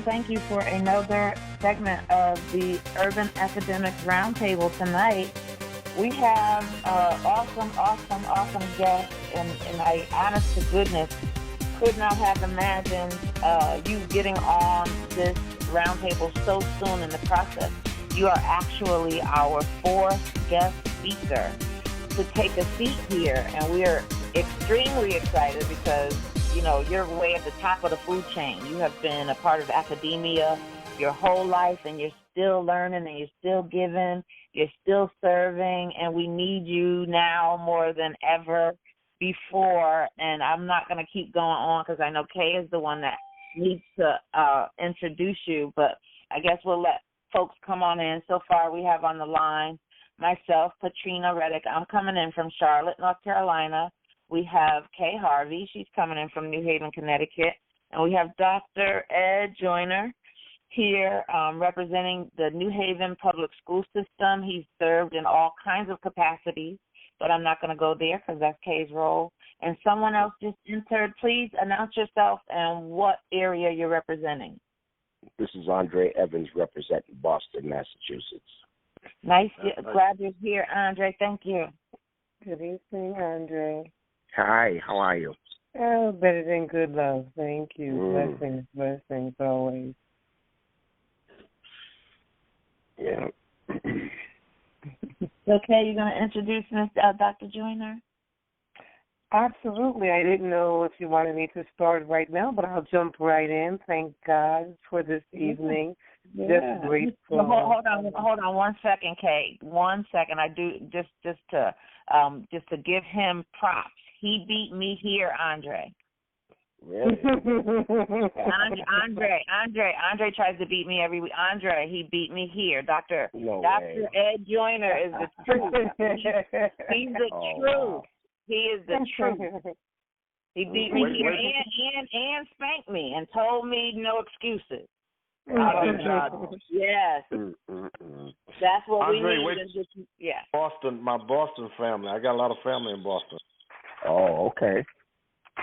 thank you for another segment of the Urban Academics Roundtable tonight. We have awesome guests, and I, honest to goodness, could not have imagined you getting on this roundtable so soon in the process. You are actually our fourth guest speaker to take a seat here, and we are extremely excited because, you know, you're way at the top of the food chain. You have been a part of academia your whole life, and you're still learning, and you're still giving, you're still serving, and we need you now more than ever before. And I'm not going to keep going on because I know Kay is the one that needs to introduce you, but I guess we'll let folks come on in. So far we have on the line myself, Patrina Reddick. I'm coming in from Charlotte, North Carolina. We have Kay Harvey. She's coming in from New Haven, Connecticut. And we have Dr. Ed Joyner here representing the New Haven public school system. He's served in all kinds of capacities, but I'm not going to go there because that's Kay's role. And someone else just entered. Please announce yourself and what area you're representing. This is Andre Evans representing Boston, Massachusetts. Nice. Glad you're here, Andre. Thank you. Good evening, Andre. Hi, how are you? Oh, better than good, love. Thank you. Blessings always. Yeah. Okay, you're going to introduce Ms. Dr. Joyner? Absolutely. I didn't know if you wanted me to start right now, but I'll jump right in. Thank God for this evening. Yeah. Just grateful. Well, hold on 1 second, Kate. 1 second. I do just to give him props. He beat me here, Andre. Really? Andre tries to beat me every week. Andre, he beat me here. Dr. Ed Joyner is the truth. He's the truth. He is the truth. He beat me here and spanked me and told me no excuses. Yes. That's what Andre, we need. Yeah. Boston, my Boston family. I got a lot of family in Boston. Oh, okay.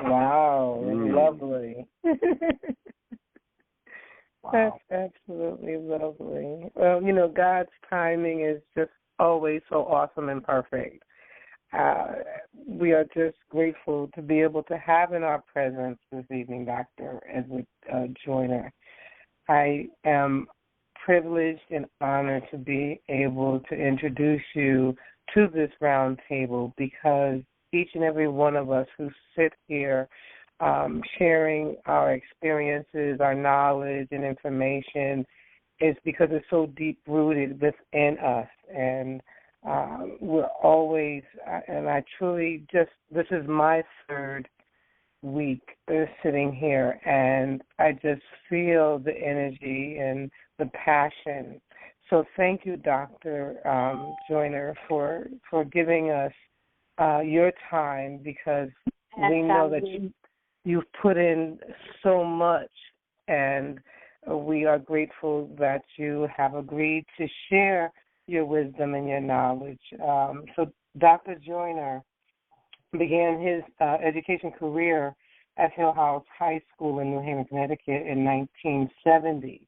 Wow, lovely. Wow. That's absolutely lovely. Well, you know, God's timing is just always so awesome and perfect. We are just grateful to be able to have in our presence this evening Dr. Ed Joyner. I am privileged and honored to be able to introduce you to this round table because each and every one of us who sit here sharing our experiences, our knowledge and information is because it's so deep-rooted within us. And we're always, and I truly this is my third week sitting here, and I just feel the energy and the passion. So thank you, Dr. Joyner, for giving us your time because we know that you've put in so much, and we are grateful that you have agreed to share your wisdom and your knowledge. So Dr. Joyner began his education career at Hill House High School in New Haven, Connecticut in 1970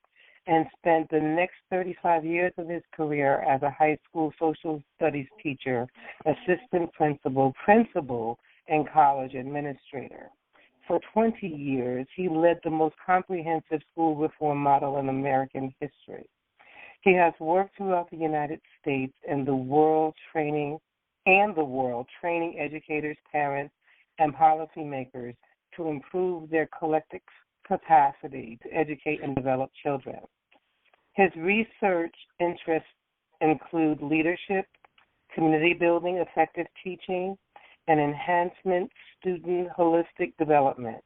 and spent the next 35 years of his career as a high school social studies teacher, assistant principal, and college administrator. For 20 years, he led the most comprehensive school reform model in American history. He has worked throughout the United States and the world training educators, parents, and policymakers to improve their collective capacity to educate and develop children. His research interests include leadership, community building, effective teaching, and enhancement student holistic development.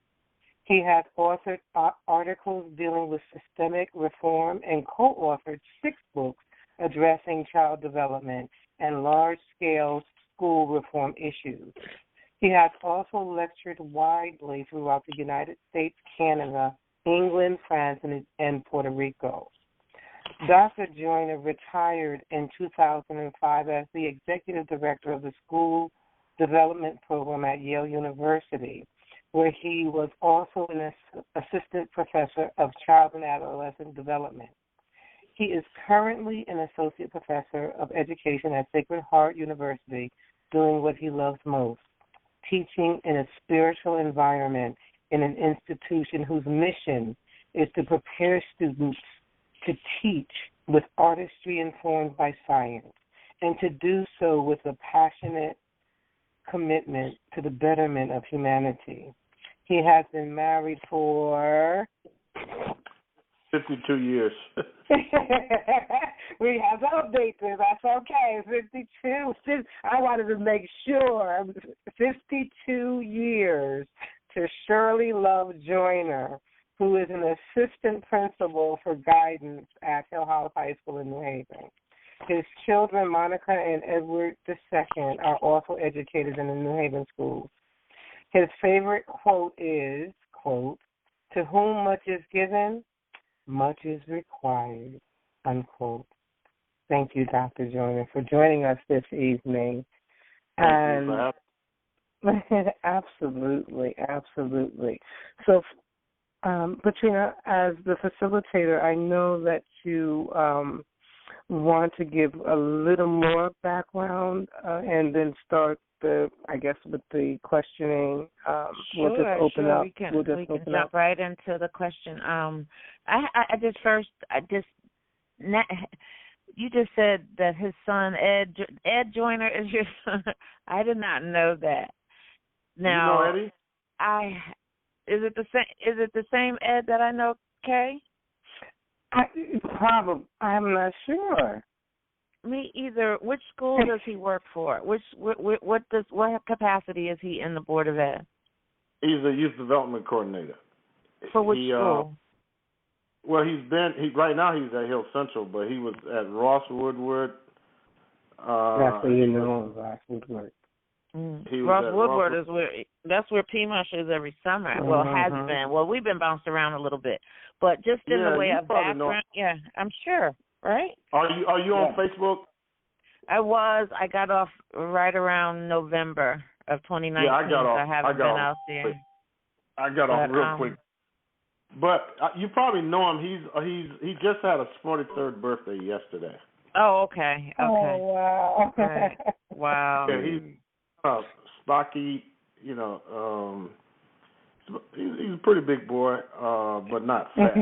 He has authored articles dealing with systemic reform and co-authored 6 books addressing child development and large-scale school reform issues. He has also lectured widely throughout the United States, Canada, England, France, and Puerto Rico. Dr. Joyner retired in 2005 as the executive director of the School Development Program at Yale University, where he was also an assistant professor of child and adolescent development. He is currently an associate professor of education at Sacred Heart University, doing what he loves most, teaching in a spiritual environment in an institution whose mission is to prepare students to teach with artistry informed by science, and to do so with a passionate commitment to the betterment of humanity. He has been married for 52 years. We have to update this. That's okay. 52. I wanted to make sure. 52 years to Shirley Love Joyner, who is an assistant principal for guidance at Hill House High School in New Haven. His children, Monica and Edward II, are also educated in the New Haven schools. His favorite quote is, quote, "To whom much is given, much is required," unquote. Thank you, Dr. Joyner, for joining us this evening. Thank you for absolutely, absolutely. So, Patrina, as the facilitator, I know that you want to give a little more background and then start with the questioning. We'll just open up. We can jump right into the question. You just said that his son Ed Joyner is your son. I did not know that. Now, you know Eddie? Is it the same Ed that I know, Kay? Probably. I'm not sure. Me either. Which school does he work for? What capacity is he in the Board of Ed? He's a youth development coordinator. For which school? Well, right now he's at Hill Central, but he was at Ross Woodward. That's where you know Ross Woodward. Ross Woodward is that's where PMUSH is every summer. Mm-hmm. Well, has been. Well, we've been bounced around a little bit, but just in the way of background, I'm sure. Right? Are you on Facebook? I was. I got off right around November of 2019. Yeah, I got off. So I haven't been out there. I got off real quick. But you probably know him. He just had his 43rd birthday yesterday. Oh, okay. Oh, wow. Okay. Wow. Yeah, he's stocky. He's a pretty big boy, but not fat.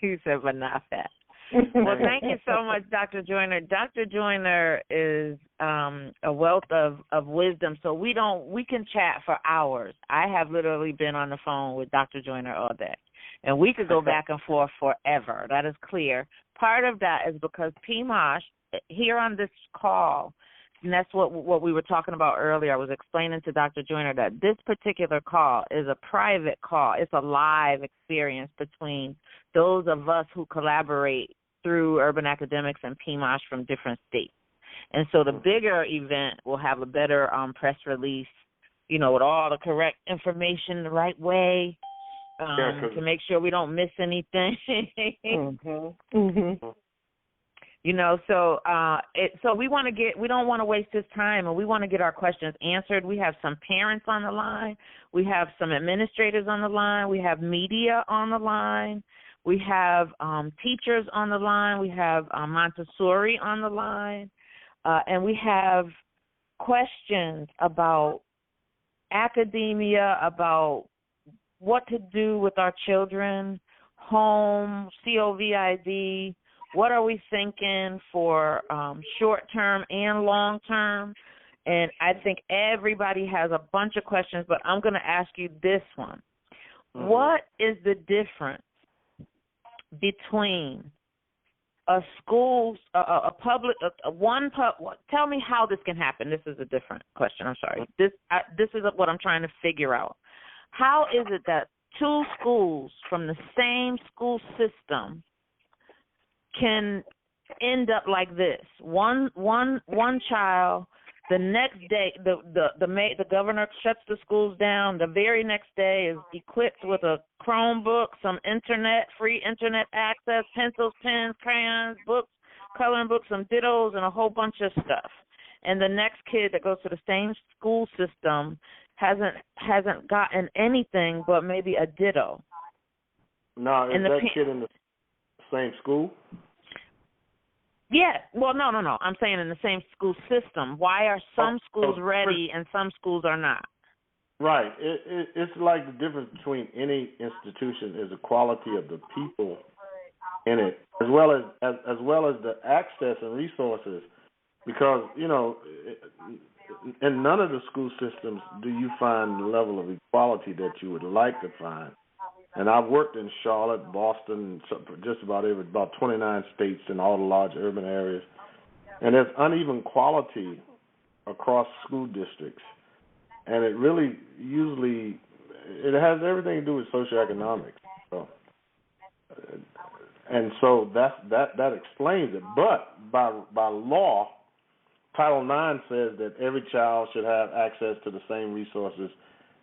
He said, but not fat. Well, thank you so much, Dr. Joyner. Dr. Joyner is a wealth of wisdom, so we can chat for hours. I have literally been on the phone with Dr. Joyner all day, and we could go back and forth forever. That is clear. Part of that is because PMUSH, here on this call, and that's what we were talking about earlier. I was explaining to Dr. Joyner that this particular call is a private call. It's a live experience between those of us who collaborate through Urban Academics and PMUSH from different states. And so the bigger event will have a better press release, with all the correct information the right way to make sure we don't miss anything. So we don't want to waste this time, and we want to get our questions answered. We have some parents on the line. We have some administrators on the line. We have media on the line. We have teachers on the line. We have Montessori on the line. And we have questions about academia, about what to do with our children, home, COVID, what are we thinking for short-term and long-term? And I think everybody has a bunch of questions, but I'm going to ask you this one. Mm-hmm. What is the difference between a school, tell me how this can happen. This is a different question. I'm sorry. This is what I'm trying to figure out. How is it that two schools from the same school system can end up like this? One child, the next day, the governor shuts the schools down. The very next day is equipped with a Chromebook, some free internet access, pencils, pens, crayons, books, coloring books, some dittos, and a whole bunch of stuff. And the next kid that goes to the same school system hasn't gotten anything but maybe a ditto. Now, is that kid in the same school? Yeah. Well, no. I'm saying in the same school system. Why are some schools ready and some schools are not? Right. It's like the difference between any institution is the quality of the people in it, as well as the access and resources. Because, you know, in none of the school systems do you find the level of equality that you would like to find. And I've worked in Charlotte, Boston, just about 29 states in all the large urban areas. And there's uneven quality across school districts. And it really it has everything to do with socioeconomics. So that explains it. But by law, Title IX says that every child should have access to the same resources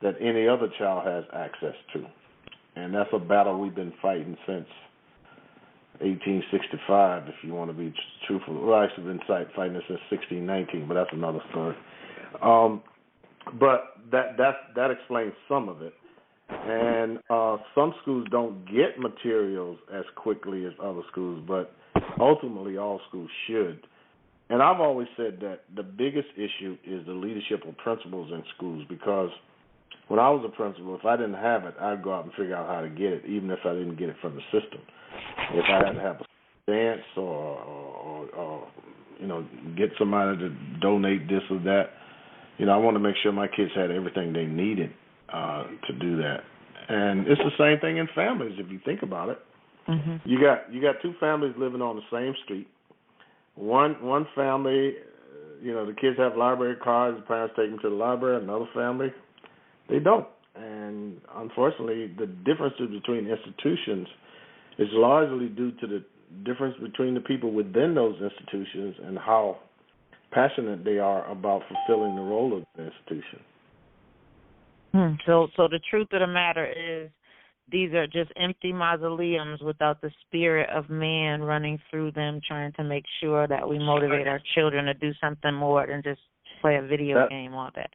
that any other child has access to. And that's a battle we've been fighting since 1865, if you want to be truthful. Well, actually, we've been fighting it since 1619, but that's another story. But that explains some of it. And some schools don't get materials as quickly as other schools, but ultimately all schools should. And I've always said that the biggest issue is the leadership of principals in schools, because when I was a principal, if I didn't have it, I'd go out and figure out how to get it, even if I didn't get it from the system. If I had to have a dance or you know, get somebody to donate this or that, you know, I want to make sure my kids had everything they needed to do that. And it's the same thing in families, if you think about it. Mm-hmm. You got two families living on the same street. One family, you know, the kids have library cards, the parents take them to the library. Another family, they don't. And unfortunately, the differences between institutions is largely due to the difference between the people within those institutions and how passionate they are about fulfilling the role of the institution. So the truth of the matter is, these are just empty mausoleums without the spirit of man running through them, trying to make sure that we motivate our children to do something more than just play a video game all day.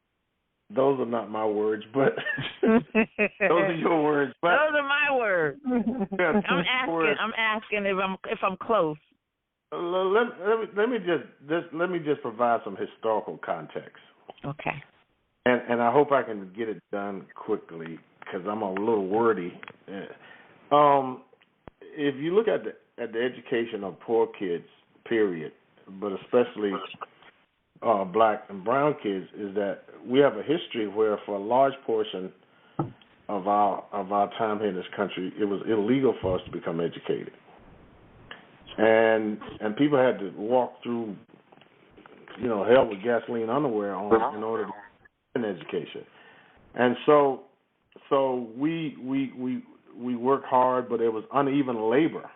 Those are not my words, but those are your words. But those are my words. I'm asking if I'm close. Let me just provide some historical context. Okay. And I hope I can get it done quickly because I'm a little wordy. If you look at the education of poor kids, period, but especially black and brown kids, is that we have a history where for a large portion of our time here in this country, it was illegal for us to become educated. And people had to walk through, you know, hell with gasoline underwear on in order to get an education. And so we worked hard, but it was uneven labor.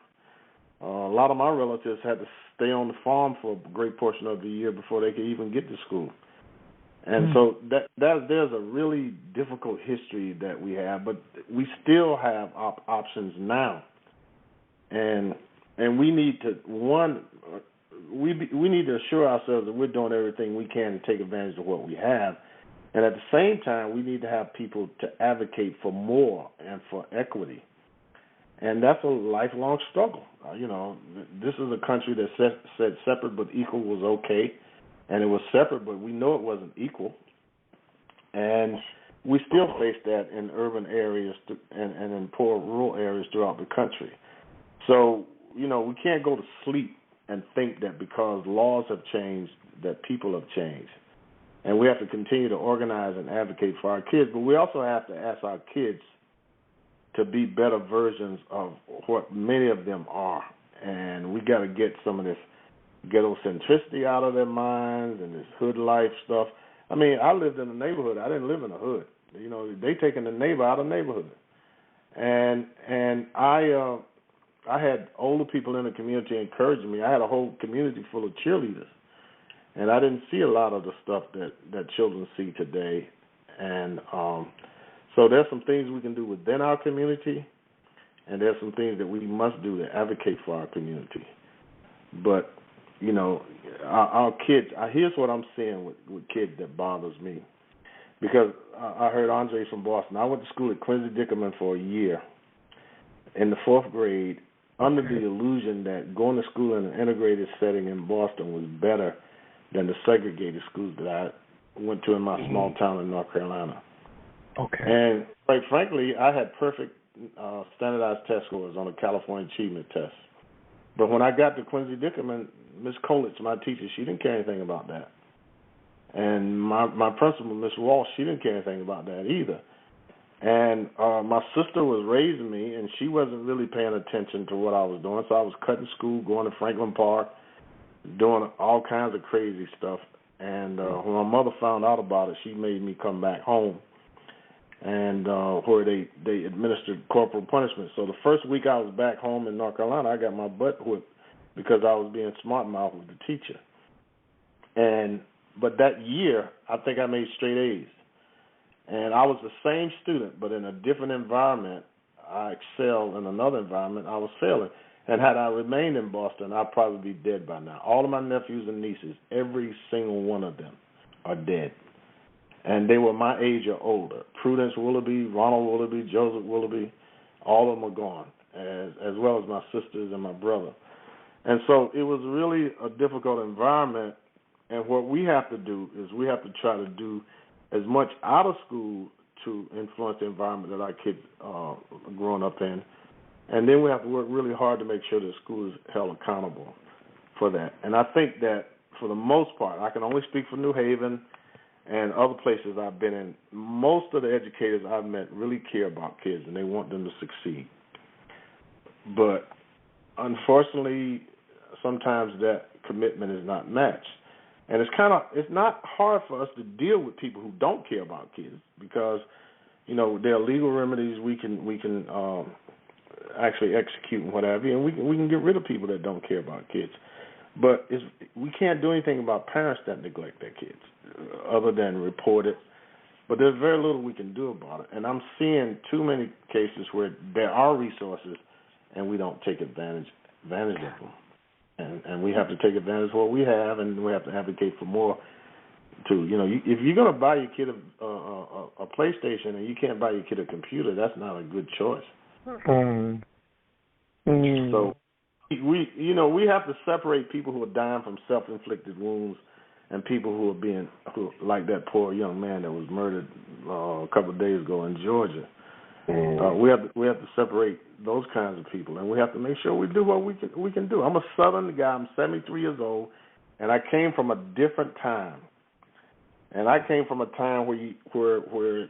A lot of my relatives had to stay on the farm for a great portion of the year before they could even get to school. And so there's a really difficult history that we have, but we still have options now. And we need to we need to assure ourselves that we're doing everything we can to take advantage of what we have. And at the same time, we need to have people to advocate for more and for equity. And that's a lifelong struggle. You know, this is a country that said separate but equal was okay. And it was separate, but we know it wasn't equal. And we still face that in urban areas and in poor rural areas throughout the country. So, you know, we can't go to sleep and think that because laws have changed, that people have changed. And we have to continue to organize and advocate for our kids, but we also have to ask our kids to be better versions of what many of them are. And we got to get some of this ghetto centricity out of their minds and this hood life stuff. I mean, I lived in a neighborhood. I didn't live in a hood. You know, they taking the neighbor out of the neighborhood. And I had older people in the community encouraging me. I had a whole community full of cheerleaders. And I didn't see a lot of the stuff that children see today. And so there's some things we can do within our community, and there's some things that we must do to advocate for our community. But, you know, our kids, here's what I'm seeing with kids that bothers me. because I heard Andre's from Boston. I went to school at Quincy Dickerman for a year in the 4th grade under the illusion that going to school in an integrated setting in Boston was better than the segregated schools that I went to in my small town in North Carolina. Okay. And quite frankly, I had perfect standardized test scores on the California Achievement Test. But when I got to Quincy Dickerman, Miss Colich, my teacher, she didn't care anything about that. And my principal, Miss Walsh, she didn't care anything about that either. And my sister was raising me, and she wasn't really paying attention to what I was doing. So I was cutting school, going to Franklin Park, doing all kinds of crazy stuff. And when my mother found out about it, she made me come back home, and where they administered corporal punishment. So the first week I was back home in North Carolina, I got my butt whipped because I was being smart-mouthed with the teacher. But that year, I think I made straight A's. And I was the same student, but in a different environment. I excelled in another environment. I was failing. And had I remained in Boston, I'd probably be dead by now. All of my nephews and nieces, every single one of them are dead. And they were my age or older. Prudence Willoughby, Ronald Willoughby, Joseph Willoughby, all of them are gone, as well as my sisters and my brother. And so it was really a difficult environment. And what we have to do is we have to try to do as much out of school to influence the environment that our kids are growing up in. And then we have to work really hard to make sure that school is held accountable for that. And I think that for the most part, I can only speak for New Haven and other places I've been in, most of the educators I've met really care about kids and they want them to succeed. But unfortunately, sometimes that commitment is not matched. And it's not hard for us to deal with people who don't care about kids because, there are legal remedies we can actually execute and whatever, and we can get rid of people that don't care about kids. But we can't do anything about parents that neglect their kids other than report it. But there's very little we can do about it. And I'm seeing too many cases where there are resources and we don't take advantage of them. And we have to take advantage of what we have, and we have to advocate for more, too. If you're going to buy your kid a PlayStation and you can't buy your kid a computer, that's not a good choice. So we have to separate people who are dying from self-inflicted wounds and people who like that poor young man that was murdered a couple of days ago in Georgia. We have to separate those kinds of people, and we have to make sure we do what we can do. I'm a Southern guy. I'm 73 years old, and I came from a different time. And I came from a time where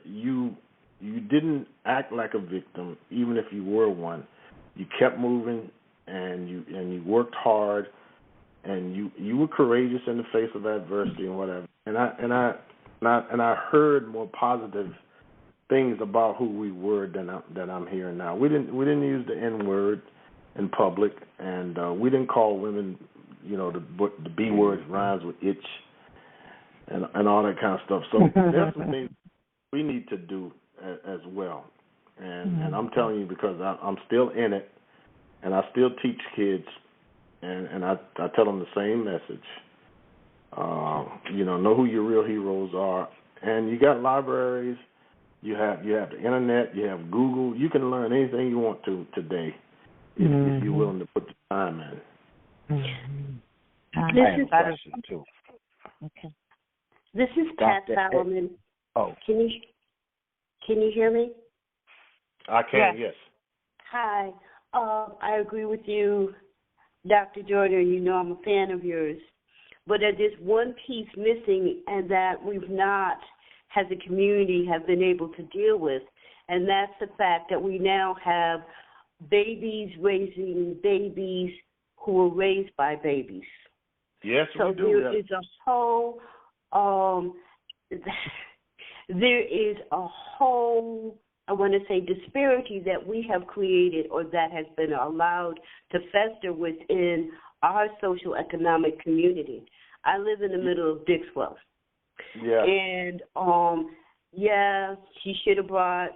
you didn't act like a victim, even if you were one. You kept moving, and you worked hard, and you were courageous in the face of adversity and whatever. And I heard more positive things about who we were than I'm hearing now. We didn't use the N-word in public, and we didn't call women, the B word rhymes with itch and all that kind of stuff. So there's some things we need to do as well. And I'm telling you because I'm still in it, and I still teach kids, and I tell them the same message. Know who your real heroes are, and you got libraries. You have the internet, you have Google. You can learn anything you want to today if you're willing to put the time in. I have a question too. Okay. This is Pat Solomon. Oh. Can you hear me? I can, yes. Hi. I agree with you, Dr. Joyner. I'm a fan of yours. But there's one piece missing, and that we've not, as a community, have been able to deal with, and that's the fact that we now have babies raising babies who were raised by babies. Yes, so we do. There is a whole, I want to say, disparity that we have created or that has been allowed to fester within our social economic community. I live in the middle of Dixwell. Yeah. And, she should have brought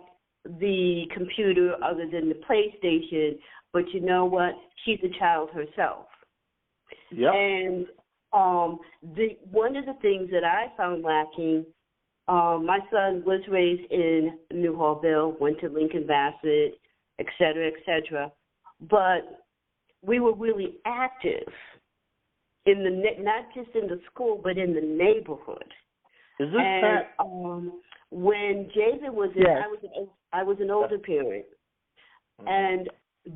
the computer other than the PlayStation, but you know what? She's a child herself. Yep. And one of the things that I found lacking My son was raised in New Hallville, went to Lincoln Bassett, et cetera, but we were really active in the not just in the school, but in the neighborhood. Is this when Jason was in, yes. I was an older parent, and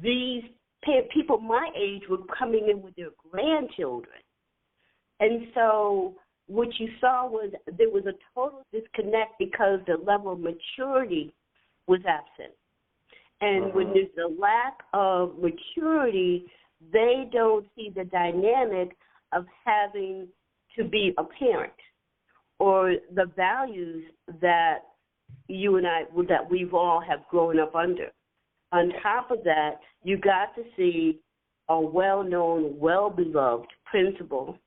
these people my age were coming in with their grandchildren, and so what you saw was there was a total disconnect because the level of maturity was absent. And when there's a lack of maturity, they don't see the dynamic of having to be a parent or the values that you and I, that we've all have grown up under. On top of that, you got to see a well-known, well-beloved principal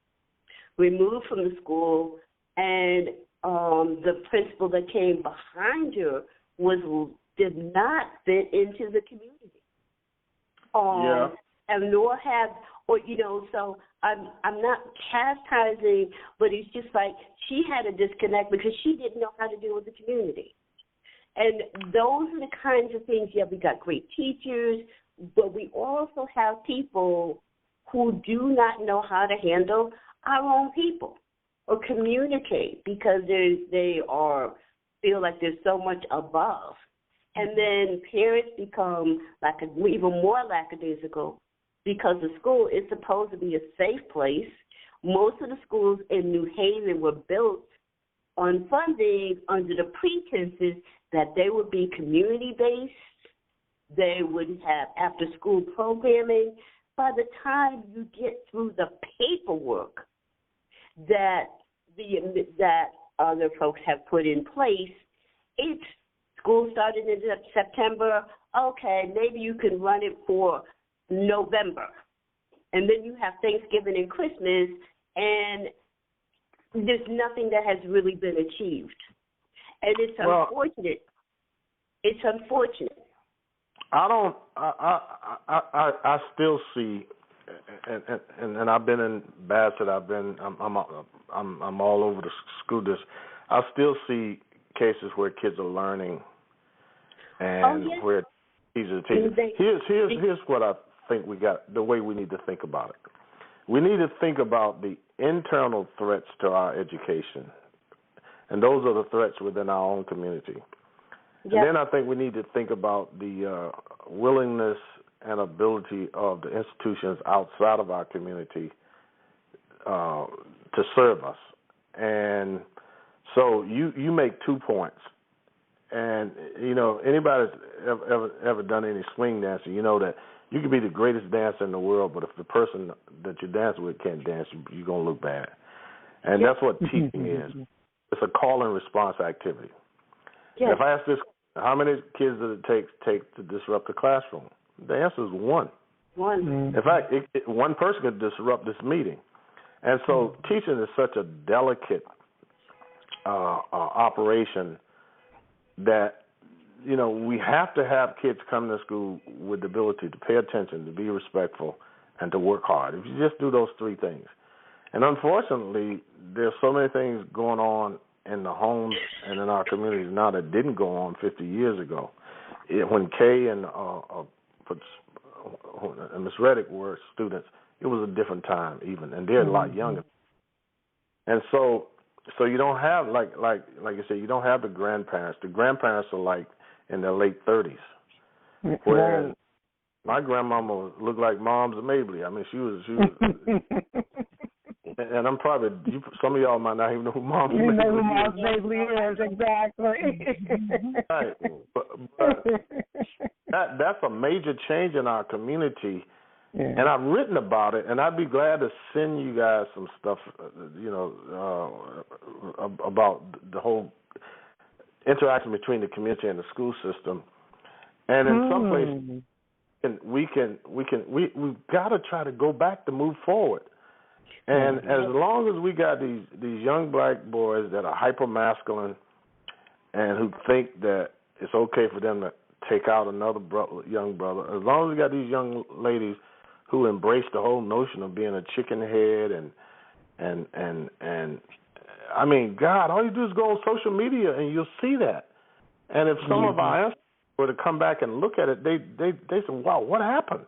removed from the school, and the principal that came behind her did not fit into the community. And nor have, or so I'm not chastising, but it's just like she had a disconnect because she didn't know how to deal with the community. And those are the kinds of things. Yeah, we got great teachers, but we also have people who do not know how to handle our own people or communicate because they feel like there's so much above. And then parents become even more lackadaisical because the school is supposed to be a safe place. Most of the schools in New Haven were built on funding under the pretenses that they would be community-based, they would have after-school programming. By the time you get through the paperwork that other folks have put in place, school started in September. Okay, maybe you can run it for November. And then you have Thanksgiving and Christmas, and there's nothing that has really been achieved. And it's unfortunate. It's unfortunate. I still see, and I've been in Bassett. I'm all over the school district. I still see cases where kids are learning, and where teachers are teaching. Here's what I think the way we need to think about it. We need to think about the internal threats to our education, and those are the threats within our own community. Yep. And then I think we need to think about the willingness and ability of the institutions outside of our community to serve us. And so you make 2 points. And, anybody that's ever done any swing dancing, you know that you can be the greatest dancer in the world, but if the person that you're dancing with can't dance, you're going to look bad. And that's what teaching is. It's a call and response activity. Yes. If I ask this, how many kids does it take to disrupt the classroom? The answer is one. One. In fact, one person could disrupt this meeting. And so teaching is such a delicate operation that, we have to have kids come to school with the ability to pay attention, to be respectful, and to work hard. If you just do those 3 things. And unfortunately, there's so many things going on in the homes and in our communities now that didn't go on 50 years ago. When Kay and Ms. Reddick were students, it was a different time even, and they're a lot younger. And so you don't have, like you said, you don't have the grandparents. The grandparents are like in their late 30s, whereas my grandmama looked like Mom's Mabley. I mean, she was and I'm probably, some of y'all might not even know who Mom's Mabley is. You know who Mom's Mabley is, exactly. Right. But that's a major change in our community. Yeah. And I've written about it, and I'd be glad to send you guys some stuff, about the whole interaction between the community and the school system. And in some places, we've got to try to go back to move forward. And as long as we got these young black boys that are hyper-masculine and who think that it's okay for them to take out another young brother, as long as we got these young ladies who embrace the whole notion of being a chicken head and I mean, God, all you do is go on social media and you'll see that. And if some of our ancestors were to come back and look at it, they say, wow, what happened?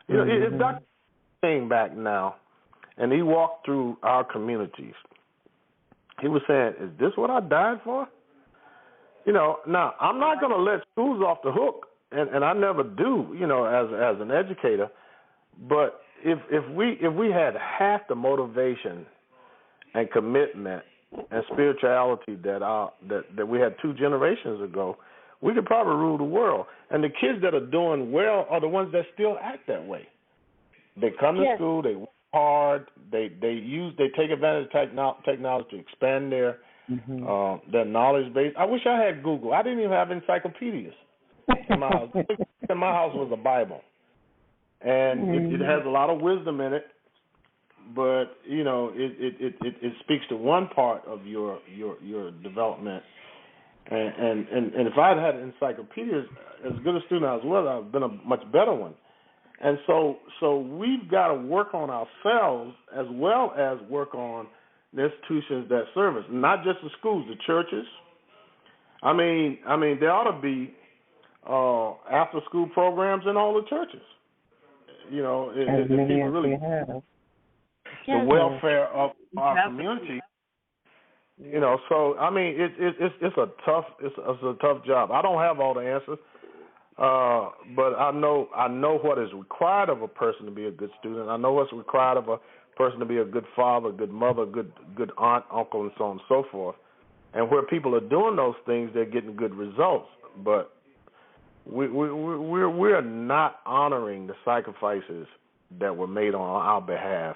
You know, if Dr. came back now and he walked through our communities, he was saying, is this what I died for? You know, now, I'm not going to let schools off the hook, and I never do, you know, as an educator, but if we had half the motivation and commitment and spirituality that we had 2 generations ago, we could probably rule the world. And the kids that are doing well are the ones that still act that way. They come to school, they work hard, they take advantage of technology to expand their knowledge base. I wish I had Google. I didn't even have encyclopedias in my house. In my house was a Bible, and it has a lot of wisdom in it. But you know, it speaks to one part of your development. And if I had encyclopedias, as good a student as I was, I've been a much better one. And so we've got to work on ourselves as well as work on the institutions that serve us, not just the schools, the churches. I mean, there ought to be after-school programs in all the churches. You know, if people really the welfare of our community. You know, so I mean, it's a tough job. I don't have all the answers, but I know what is required of a person to be a good student. I know what's required of a person to be a good father, good mother, good aunt, uncle, and so on and so forth. And where people are doing those things, they're getting good results. But we're not honoring the sacrifices that were made on our behalf.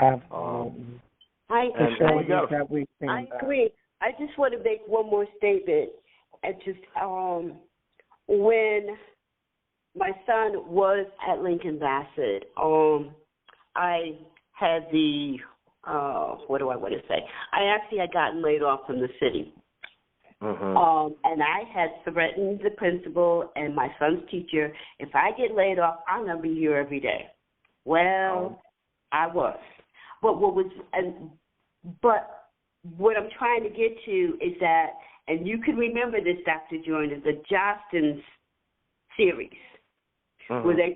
Absolutely. I agree. I just want to make one more statement. And just when my son was at Lincoln Bassett, I had the what do I want to say? I actually had gotten laid off from the city. And I had threatened the principal and my son's teacher, if I get laid off, I'm going to be here every day. Well, I was. But what I'm trying to get to is that, and you can remember this, Dr. Joyner, the Jostens series, where they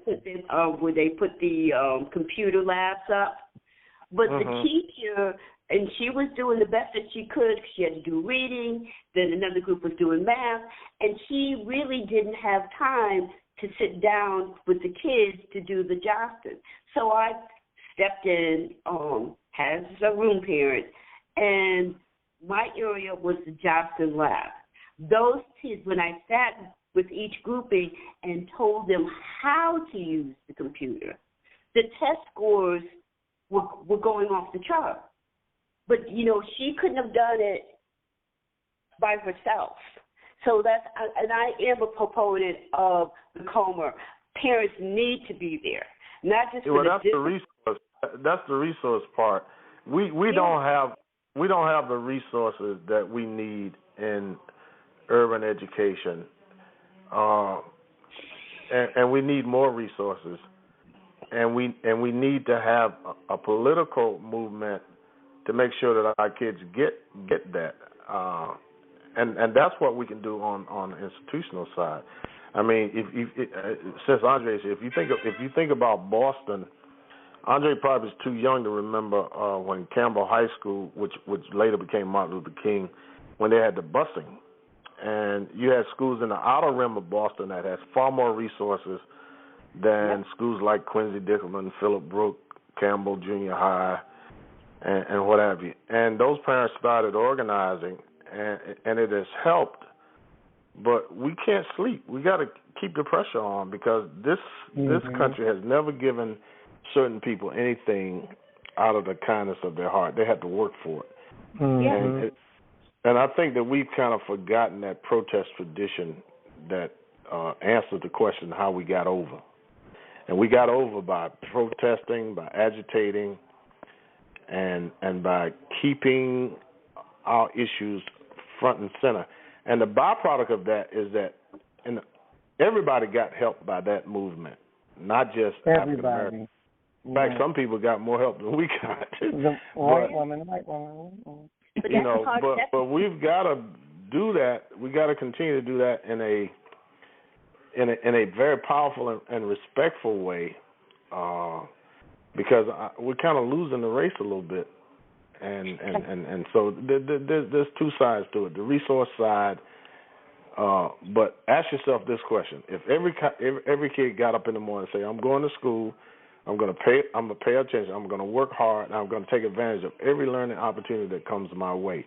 put the computer labs up. But the teacher, and she was doing the best that she could. She had to do reading. Then another group was doing math, and she really didn't have time to sit down with the kids to do the Jostens. So I stepped in as a room parent, and my area was the Josten lab. Those kids, when I sat with each grouping and told them how to use the computer, the test scores were going off the chart. But, you know, she couldn't have done it by herself. So and I am a proponent of the Comer. Parents need to be there, not just for that's the resource. That's the resource part. We don't have the resources that we need in urban education, and we need more resources, and we need to have a political movement to make sure that our kids get that, and that's what we can do on the institutional side. I mean, since Andre said, if you think about Boston. Andre probably is too young to remember when Campbell High School, which later became Martin Luther King, when they had the busing. And you had schools in the outer rim of Boston that had far more resources than schools like Quincy Dickerman, Phillip Brook, Campbell Junior High, and what have you. And those parents started organizing, and it has helped. But we can't sleep. We got to keep the pressure on because this country has never given certain people anything out of the kindness of their heart. They had to work for it. And I think that we've kind of forgotten that protest tradition that answered the question how we got over. And we got over by protesting, by agitating, and by keeping our issues front and center. And the byproduct of that is that everybody got helped by that movement, not just African Americans. In fact, some people got more help than we got. White woman. but we've got to do that. We got to continue to do that in a very powerful and respectful way, because we're kind of losing the race a little bit, and so there's two sides to it: the resource side. But ask yourself this question: if every kid got up in the morning and say, "I'm going to school, I'm going to pay attention, I'm going to work hard, and I'm going to take advantage of every learning opportunity that comes my way."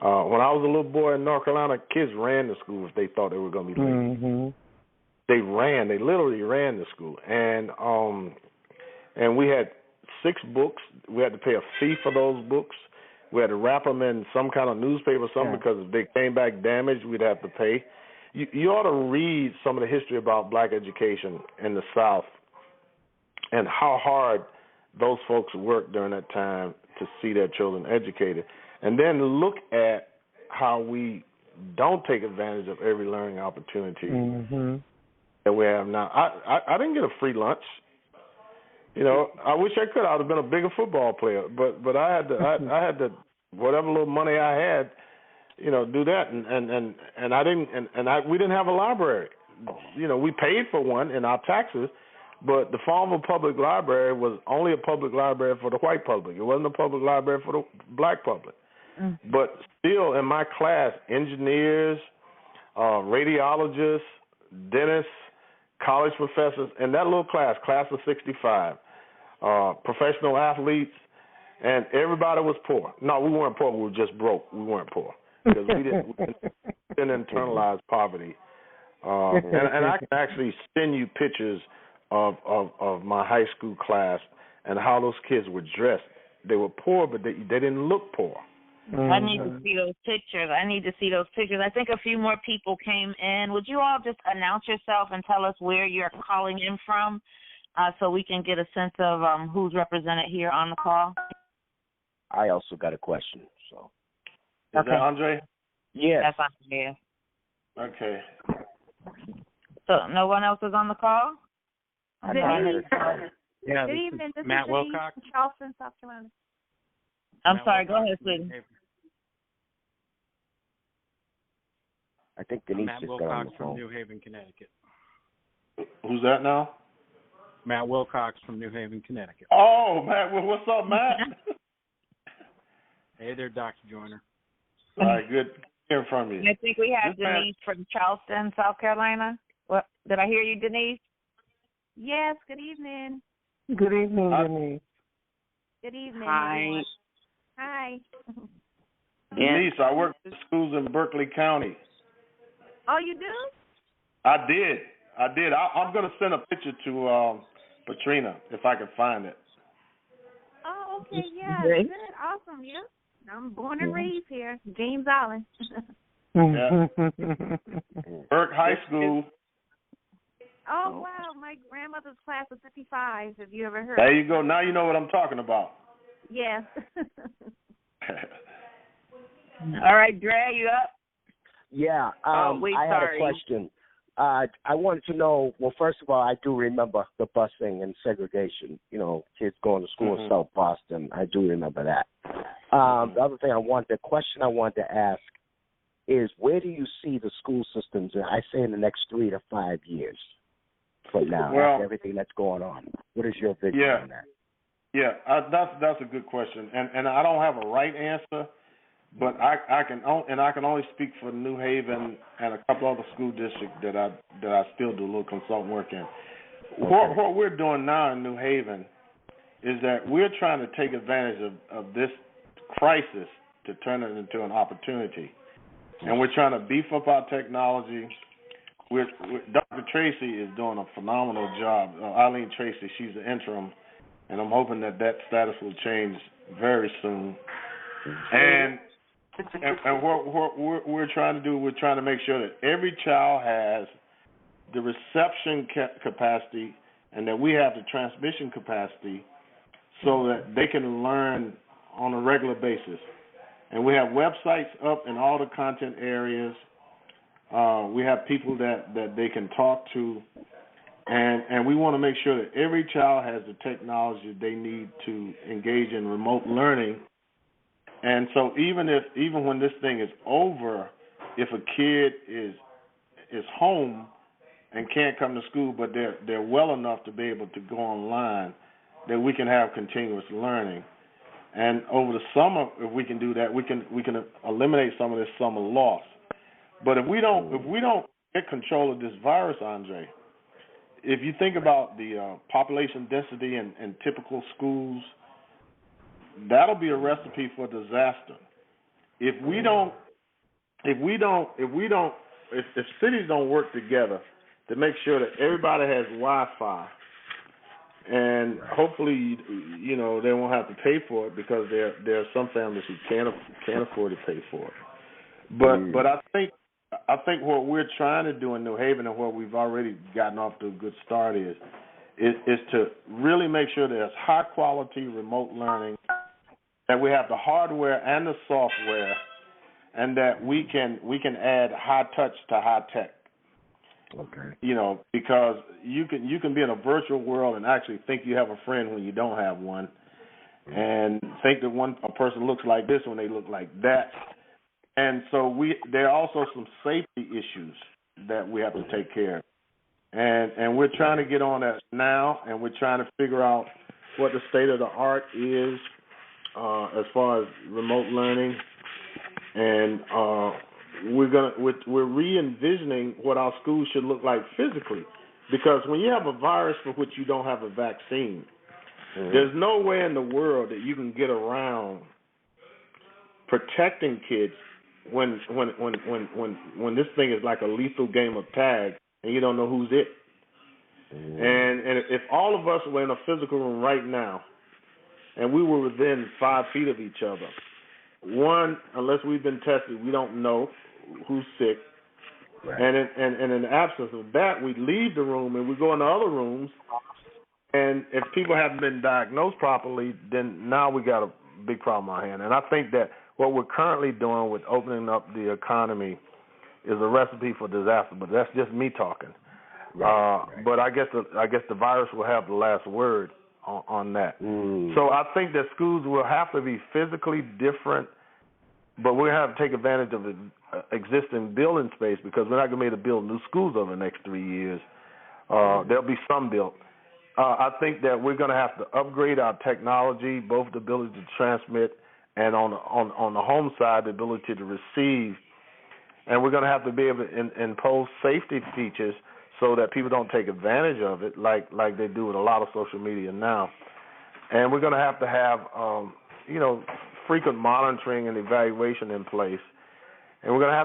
When I was a little boy in North Carolina, kids ran to school if they thought they were going to be late. Mm-hmm. They literally ran to school, and we had 6 books. We had to pay a fee for those books. We had to wrap them in some kind of newspaper or something, because if they came back damaged, we'd have to pay. You ought to read some of the history about black education in the South and how hard those folks worked during that time to see their children educated. And then look at how we don't take advantage of every learning opportunity that we have now. I didn't get a free lunch. I wish I could. I would have been a bigger football player. But I had to whatever little money I had, do that. And I didn't. And we didn't have a library. We paid for one in our taxes. But the Farmville Public Library was only a public library for the white public. It wasn't a public library for the black public. But still, in my class, engineers, radiologists, dentists, college professors, in that little class of 65, professional athletes, and everybody was poor. No, we weren't poor. We were just broke. We weren't poor because we didn't internalize poverty. And I can actually send you pictures of my high school class and how those kids were dressed. They were poor, but they didn't look poor. I need to see those pictures. I think a few more people came in. Would you all just announce yourself and tell us where you're calling in from, so we can get a sense of who's represented here on the call? I also got a question. So, is that Andre? Yes. That's Andre. Okay. So no one else is on the call? Good evening. This Matt is Wilcox, Charleston, South Carolina. I'm sorry. Go ahead, sweetie. I think Denise Matt just Wilcox got on the from phone. New Haven, Connecticut. Who's that now? Matt Wilcox from New Haven, Connecticut. Oh, Matt. What's up, Matt? Hey there, Dr. Joyner. All right, good hearing from you. I think we have Denise from Charleston, South Carolina. What, did I hear you, Denise? Yes, good evening. Good evening, Denise. Good evening, Hi. everyone. Hi. Denise, I work in schools in Berkeley County. Oh, you do? I did. I'm going to send a picture to Patrina if I can find it. Oh, okay, yeah, good, awesome, yeah. I'm born and raised here, James Island. Yeah. Burke High School. Oh, wow, my grandmother's class of 55, have you ever heard? There you go. Now you know what I'm talking about. Yes. All right, Dre, you up? Yeah, I had a question. I wanted to know, well, first of all, I do remember the busing and segregation, kids going to school in South Boston. I do remember that. The other thing the question I wanted to ask is, where do you see the school systems, I say in the next 3 to 5 years from now, after everything that's going on? What is your vision on that? Yeah, that's a good question, and I don't have a right answer, but I can only speak for New Haven and a couple other school districts that I still do a little consultant work in. Okay. What we're doing now in New Haven is that we're trying to take advantage of this crisis to turn it into an opportunity, and we're trying to beef up our technology. Dr. Tracy is doing a phenomenal job. Eileen Tracy, she's the interim, and I'm hoping that status will change very soon. And what we're trying to do, we're trying to make sure that every child has the reception capacity and that we have the transmission capacity so that they can learn on a regular basis. And we have websites up in all the content areas. We have people that they can talk to. And we want to make sure that every child has the technology they need to engage in remote learning. And so even when this thing is over, if a kid is home and can't come to school, but they're well enough to be able to go online, that we can have continuous learning. And over the summer, if we can do that, we can eliminate some of this summer loss. But if we don't get control of this virus, Andre, if you think about the population density in typical schools, that'll be a recipe for disaster. If cities don't work together to make sure that everybody has Wi-Fi, and hopefully, they won't have to pay for it, because there are some families who can't afford to pay for it. But I think what we're trying to do in New Haven, and where we've already gotten off to a good start, is to really make sure there's high quality remote learning, that we have the hardware and the software, and that we can add high touch to high tech. Okay. Because you can be in a virtual world and actually think you have a friend when you don't have one, and think that a person looks like this when they look like that. And so there are also some safety issues that we have to take care of. And we're trying to get on that now, and we're trying to figure out what the state of the art is as far as remote learning. And we're re-envisioning what our schools should look like physically, because when you have a virus for which you don't have a vaccine, there's no way in the world that you can get around protecting kids when this thing is like a lethal game of tag and you don't know who's it. And if all of us were in a physical room right now and we were within 5 feet of each other, one, unless we've been tested, we don't know who's sick. Right. And in the absence of that, we leave the room and we go into other rooms. And if people haven't been diagnosed properly, then now we got a big problem on our hand. And I think that what we're currently doing with opening up the economy is a recipe for disaster. But that's just me talking. Right. But I guess the virus will have the last word on that. So I think that schools will have to be physically different, but we'll have to take advantage of the existing building space, because we're not going to be able to build new schools over the next 3 years. There'll be some built. I think that we're going to have to upgrade our technology, both the ability to transmit and on the home side, the ability to receive. And we're going to have to be able to impose safety features so that people don't take advantage of it like they do with a lot of social media now. And we're going to have frequent monitoring and evaluation in place. And we're going to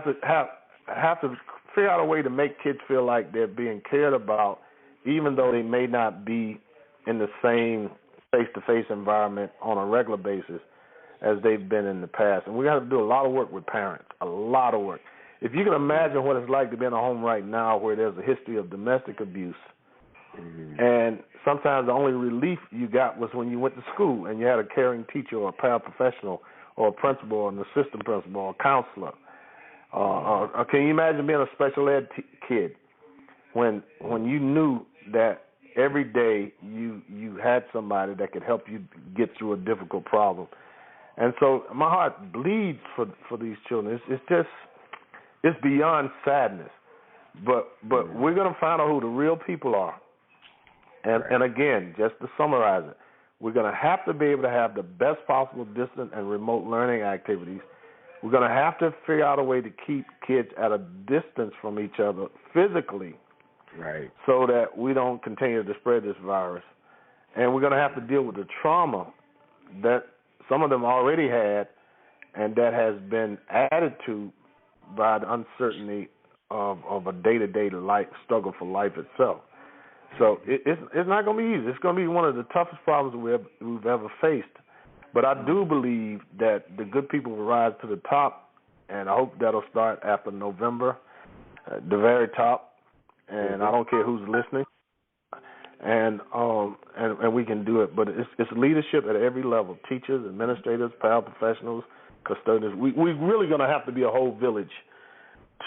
have to figure out a way to make kids feel like they're being cared about, even though they may not be in the same face-to-face environment on a regular basis as they've been in the past. And we got to do a lot of work with parents, a lot of work. If you can imagine what it's like to be in a home right now where there's a history of domestic abuse, and sometimes the only relief you got was when you went to school and you had a caring teacher or a paraprofessional or a principal or an assistant principal or a counselor. Can you imagine being a special ed kid when you knew that every day you had somebody that could help you get through a difficult problem? And so my heart bleeds for these children. It's beyond sadness. But we're going to find out who the real people are. And again, just to summarize it, we're going to have to be able to have the best possible distant and remote learning activities. We're going to have to figure out a way to keep kids at a distance from each other physically, right, so that we don't continue to spread this virus. And we're going to have to deal with the trauma that some of them already had and that has been added to by the uncertainty of a day-to-day life struggle for life itself. So it's not going to be easy. It's going to be one of the toughest problems we've ever faced. But I do believe that the good people will rise to the top, and I hope that'll start after November, at the very top. And I don't care who's listening, and we can do it. But it's leadership at every level: teachers, administrators, paraprofessionals, custodians. We're really going to have to be a whole village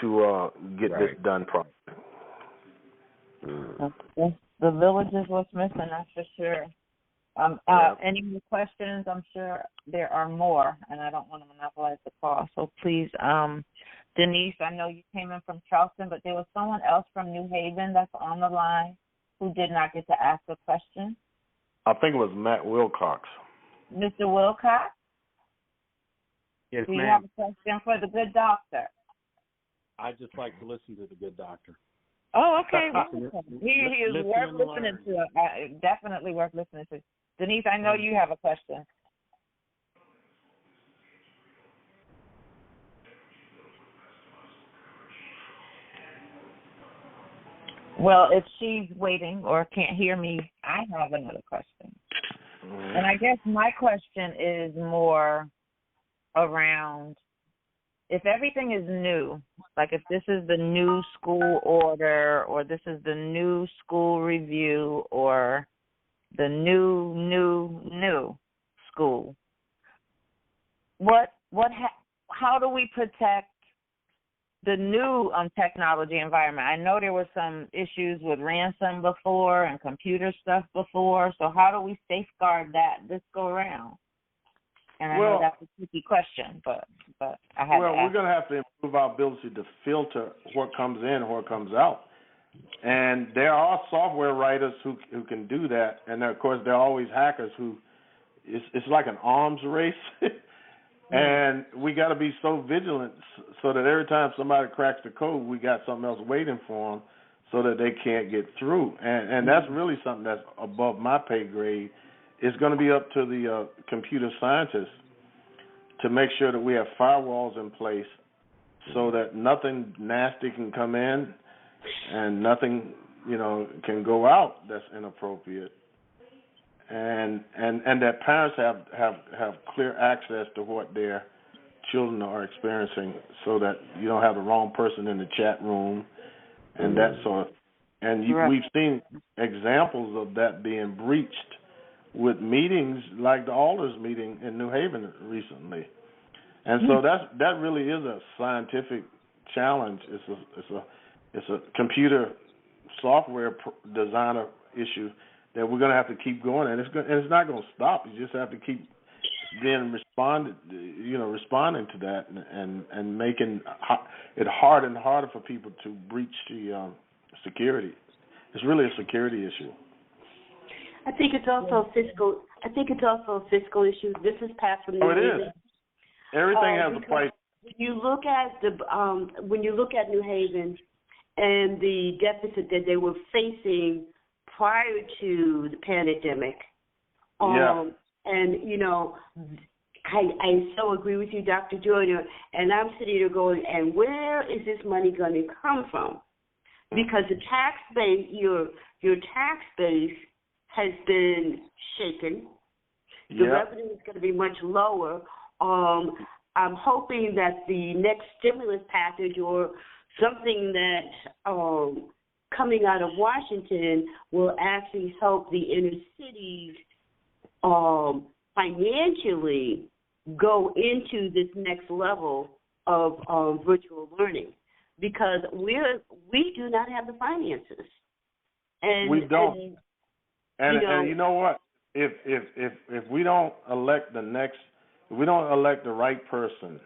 to get this done properly. The village is what's missing, that's for sure. Any more questions? I'm sure there are more, and I don't want to monopolize the call. So please, Denise, I know you came in from Charleston, but there was someone else from New Haven that's on the line who did not get to ask a question. I think it was Matt Wilcox. Mr. Wilcox? Yes, do you ma'am. have a question for the good doctor? I just like to listen to the good doctor. Oh, okay. He is worth Listen listening to. Definitely worth listening to. Denise, I know you have a question. Well, if she's waiting or can't hear me, I have another question. And I guess my question is more around if everything is new, like if this is the new school order or this is the new school review or the new school, how do we protect the new technology environment? I know there were some issues with ransom before and computer stuff before, so how do we safeguard that this go around? And I know that's a tricky question, but I had to ask. We're going to have to improve our ability to filter what comes in and what comes out. And there are software writers who can do that, and of course there are always hackers who it's like an arms race. And we got to be so vigilant so that every time somebody cracks the code, we got something else waiting for them so that they can't get through. And that's really something that's above my pay grade. It's going to be up to the computer scientists to make sure that we have firewalls in place so that nothing nasty can come in and nothing, can go out that's inappropriate. And that parents have clear access to what their children are experiencing so that you don't have the wrong person in the chat room and that sort of. And we've seen examples of that being breached with meetings like the Alders meeting in New Haven recently. And so that really is a scientific challenge. It's a computer software designer issue that we're going to have to keep going, and it's not going to stop. You just have to keep responding to that, and making it harder and harder for people to breach the security. It's really a security issue. I think it's also fiscal. I think it's also a fiscal issue. This is passed from New Haven. It is. Everything has a price. When you look at New Haven and the deficit that they were facing prior to the pandemic, and I so agree with you, Dr. Joyner, and I'm sitting here going, and where is this money going to come from? Because the tax base, your tax base has been shaken. The revenue is going to be much lower. I'm hoping that the next stimulus package or something that coming out of Washington will actually help the inner cities financially go into this next level of virtual learning, because we do not have the finances. And we don't. And you know what? If we don't elect if we don't elect the right person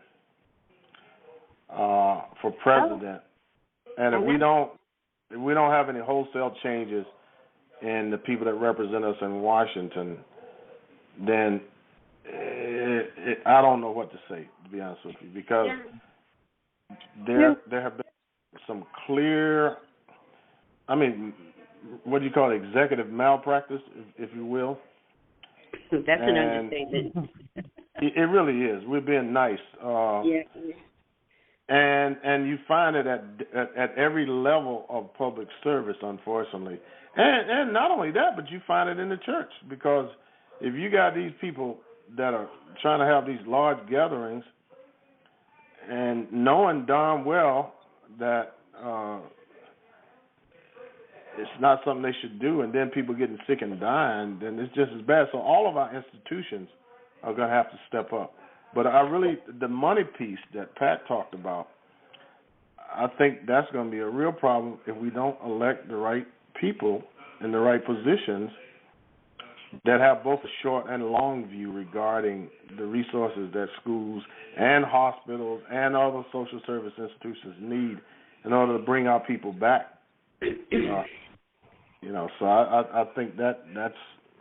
for president, and if we don't have any wholesale changes in the people that represent us in Washington, then I don't know what to say, to be honest with you, because there have been some clear, what do you call it, executive malpractice, if you will. That's an understatement. It really is. We're being nice. And you find it at every level of public service, unfortunately. And not only that, but you find it in the church, because if you got these people that are trying to have these large gatherings and knowing darn well that it's not something they should do, and then people getting sick and dying, then it's just as bad. So all of our institutions are going to have to step up. But the money piece that Pat talked about, I think that's going to be a real problem if we don't elect the right people in the right positions that have both a short and long view regarding the resources that schools and hospitals and other social service institutions need in order to bring our people back. So I think that's,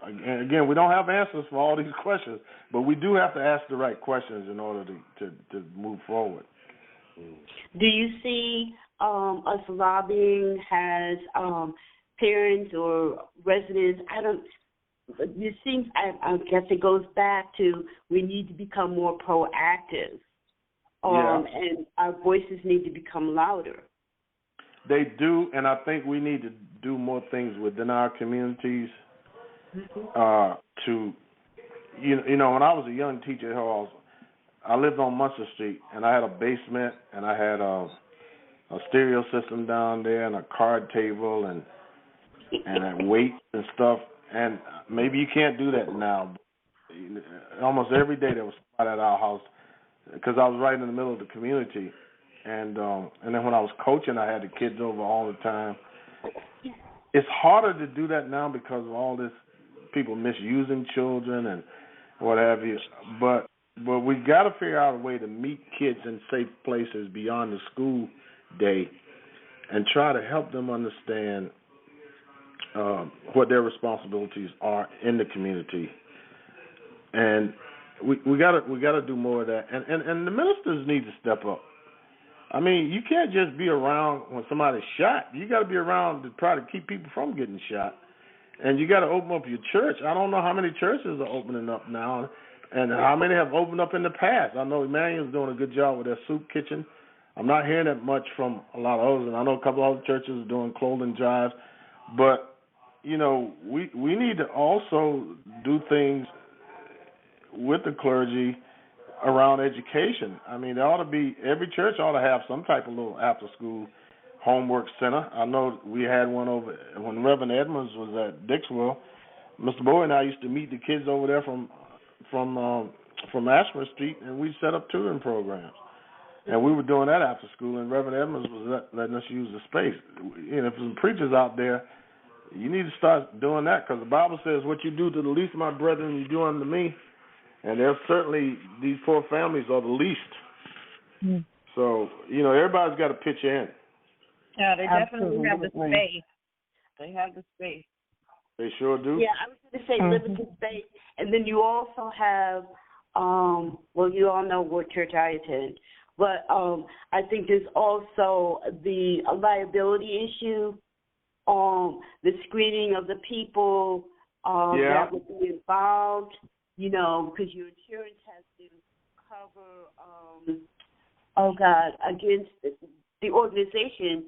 again, we don't have answers for all these questions, but we do have to ask the right questions in order to move forward. Do you see us lobbying as parents or residents? It seems, I guess it goes back to we need to become more proactive, and our voices need to become louder. They do, and I think we need to do more things within our communities to, when I was a young teacher, I lived on Munster Street, and I had a basement, and I had a stereo system down there, and a card table, and weights and stuff. And maybe you can't do that now. Almost every day there was somebody at our house because I was right in the middle of the community. And then when I was coaching, I had the kids over all the time. It's harder to do that now because of all this, people misusing children and what have you. But we got to figure out a way to meet kids in safe places beyond the school day and try to help them understand what their responsibilities are in the community. And we got to do more of that. And the ministers need to step up. I mean, you can't just be around when somebody's shot. You got to be around to try to keep people from getting shot. And you got to open up your church. I don't know how many churches are opening up now and how many have opened up in the past. I know Emmanuel's doing a good job with their soup kitchen. I'm not hearing that much from a lot of others, and I know a couple of other churches are doing clothing drives. But, we need to also do things with the clergy around education. I mean, there ought to be, every church ought to have some type of little after-school homework center. I know we had one over when Reverend Edmonds was at Dixwell. Mr. Bowie and I used to meet the kids over there from Ashford Street, and we set up tutoring programs. And we were doing that after school, and Reverend Edmonds was letting us use the space. If there's some preachers out there, you need to start doing that, because the Bible says, what you do to the least of my brethren, you do unto me. And there's certainly, these poor families are the least. Mm. So, everybody's got to pitch in. Yeah, they definitely have the space. They have the space. They sure do. Yeah, I was going to say limited space. And then you also have, you all know what church I attend. But I think there's also the liability issue, the screening of the people that would be involved. Because your insurance has to cover, against the organization,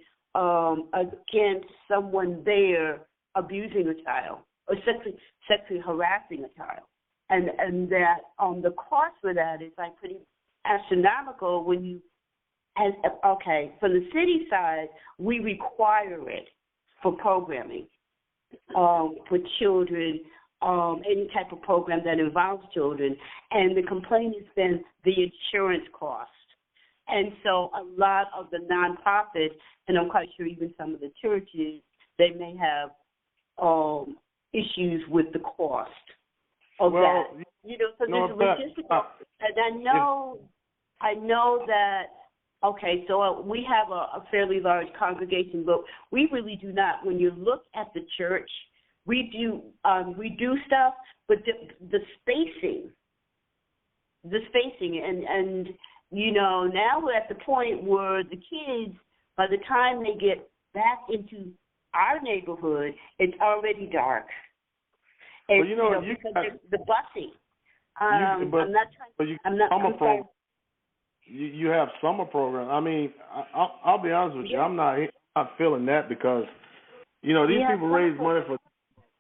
against someone there abusing a child or sexually harassing a child. And that the cost for that is like pretty astronomical when you, from the city side, we require it for programming for children, any type of program that involves children, and the complaint has been the insurance cost. And so a lot of the nonprofits, and I'm quite sure even some of the churches, they may have issues with the cost of that. So there's a logistical. And I know that. Okay, so we have a fairly large congregation, but we really do not. When you look at the church, we do stuff, but the spacing, and now we're at the point where the kids, by the time they get back into our neighborhood, it's already dark. And, the busing. You have summer programs. I mean, I'll be honest with you. I'm not feeling that because, these people raise money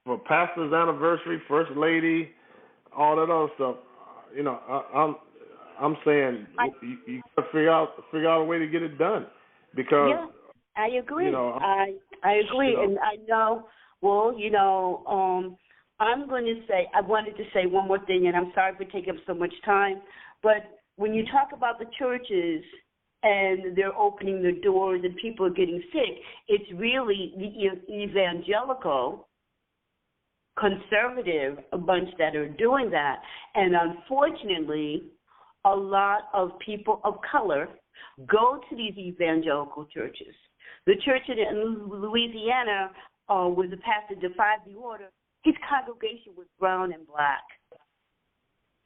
for pastor's anniversary, first lady, all that other stuff. I'm saying you got to figure out a way to get it done because. Yeah, I agree. I agree, and I know. Well, I'm going to say. I wanted to say one more thing, and I'm sorry for taking up so much time, but when you talk about the churches and they're opening their doors and people are getting sick, it's really the evangelical conservative bunch that are doing that. And unfortunately, a lot of people of color go to these evangelical churches. The church in Louisiana was a pastor defied the order. His congregation was brown and black.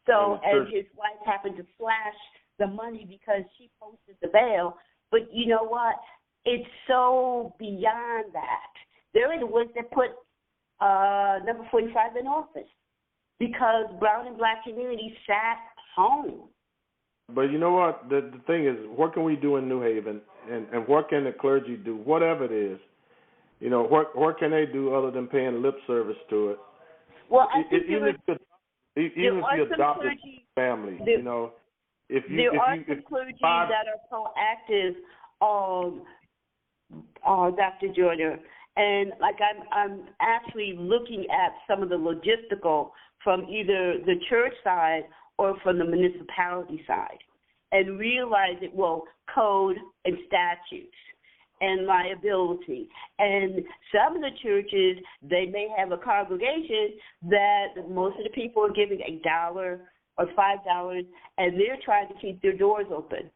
So, and his wife happened to flash the money because she posted the bail. But you know what? It's so beyond that. They're the ones that put number 45 in office because brown and black communities sat home. But you know what? The thing is, what can we do in New Haven, and what can the clergy do, whatever it is? You know, what can they do other than paying lip service to it? Well, I think even if you adopt a family, you know, there are some clergy that are proactive, Dr. Joyner, and like I'm actually looking at some of the logistical from either the church side or from the municipality side, and realize it will code and statutes and liability. And some of the churches, they may have a congregation that most of the people are giving $1 or $5, and they're trying to keep their doors open.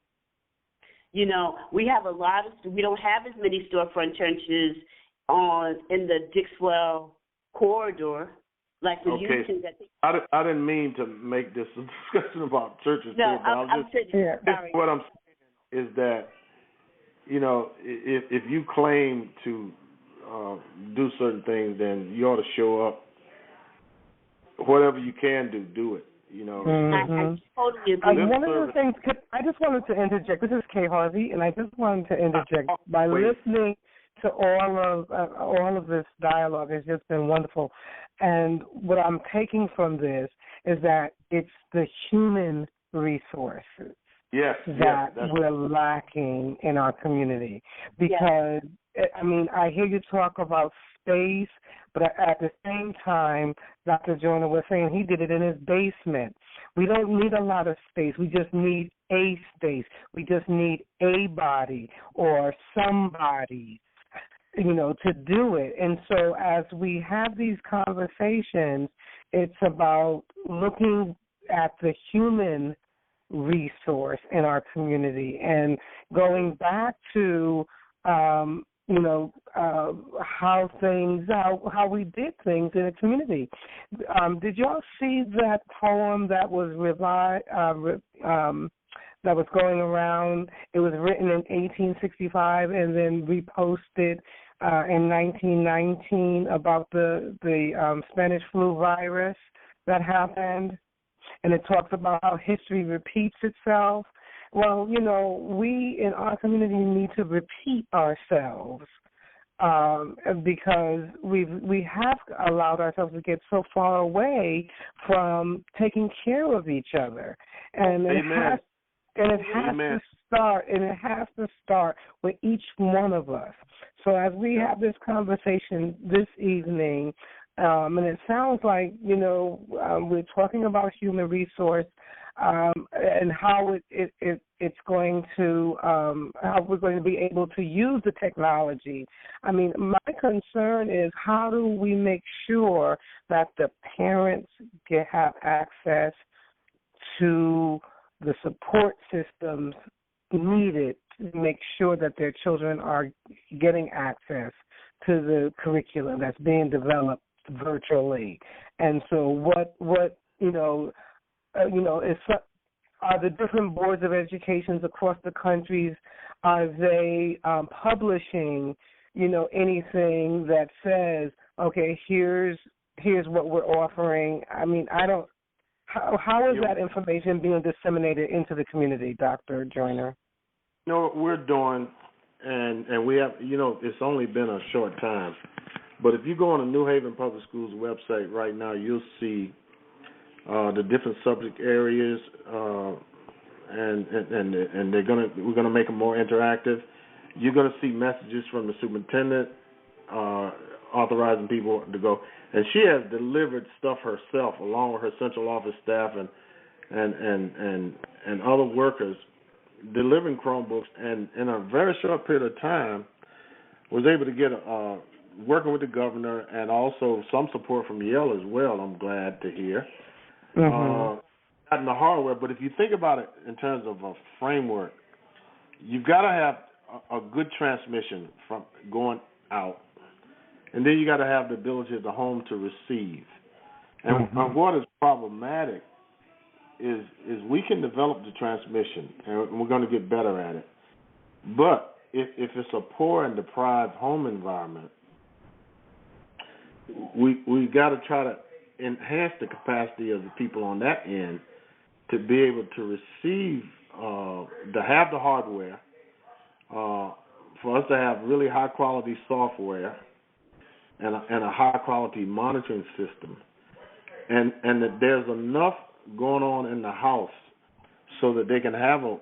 You know, we don't have as many storefront churches in the Dixwell corridor like we used to. I didn't mean to make this a discussion about churches. No, what I'm saying is that, you know, if you claim to do certain things, then you ought to show up. Whatever you can do it. You know. Mm-hmm. I totally agree. One of the things I just wanted to interject. This is Kay Harvey, and I just wanted to interject by listening to all of this dialogue. It's just been wonderful. And what I'm taking from this is that it's the human resources that we're lacking in our community. Because, I mean, I hear you talk about space, but at the same time, Dr. Joyner was saying he did it in his basement. We don't need a lot of space. We just need a space. We just need a body or somebody, you know, to do it. And so as we have these conversations, it's about looking at the human resource in our community and going back to, how we did things in a community. Did y'all see that poem that was that was going around? It was written in 1865 and then reposted in 1919 about the Spanish flu virus that happened, and it talks about how history repeats itself. Well, you know, we in our community need to repeat ourselves because we have allowed ourselves to get so far away from taking care of each other, and it has to start with each one of us. So as we have this conversation this evening, and it sounds like, you know, we're talking about human resource and how it's going to how we're going to be able to use the technology. I mean, my concern is how do we make sure that the parents have access to the support systems needed to make sure that their children are getting access to the curriculum that's being developed virtually. And so what are the different boards of educations across the countries, are they publishing, you know, anything that says, okay, here's what we're offering? I mean, how is that information being disseminated into the community, Dr. Joyner? You know, what we're doing, and we have, you know, it's only been a short time, but if you go on the New Haven Public Schools website right now, you'll see the different subject areas, and we're gonna make them more interactive. You're gonna see messages from the superintendent authorizing people to go, and she has delivered stuff herself along with her central office staff and other workers, delivering Chromebooks, and in a very short period of time was able to get working with the governor and also some support from Yale as well, I'm glad to hear. Not in the hardware, but if you think about it in terms of a framework, you've got to have a good transmission from going out, and then you got to have the ability of the home to receive. And what is problematic is we can develop the transmission, and we're going to get better at it. But if it's a poor and deprived home environment, we got to try to enhance the capacity of the people on that end to be able to receive, to have the hardware, for us to have really high quality software and a high quality monitoring system, and that there's enough going on in the house so that they can have a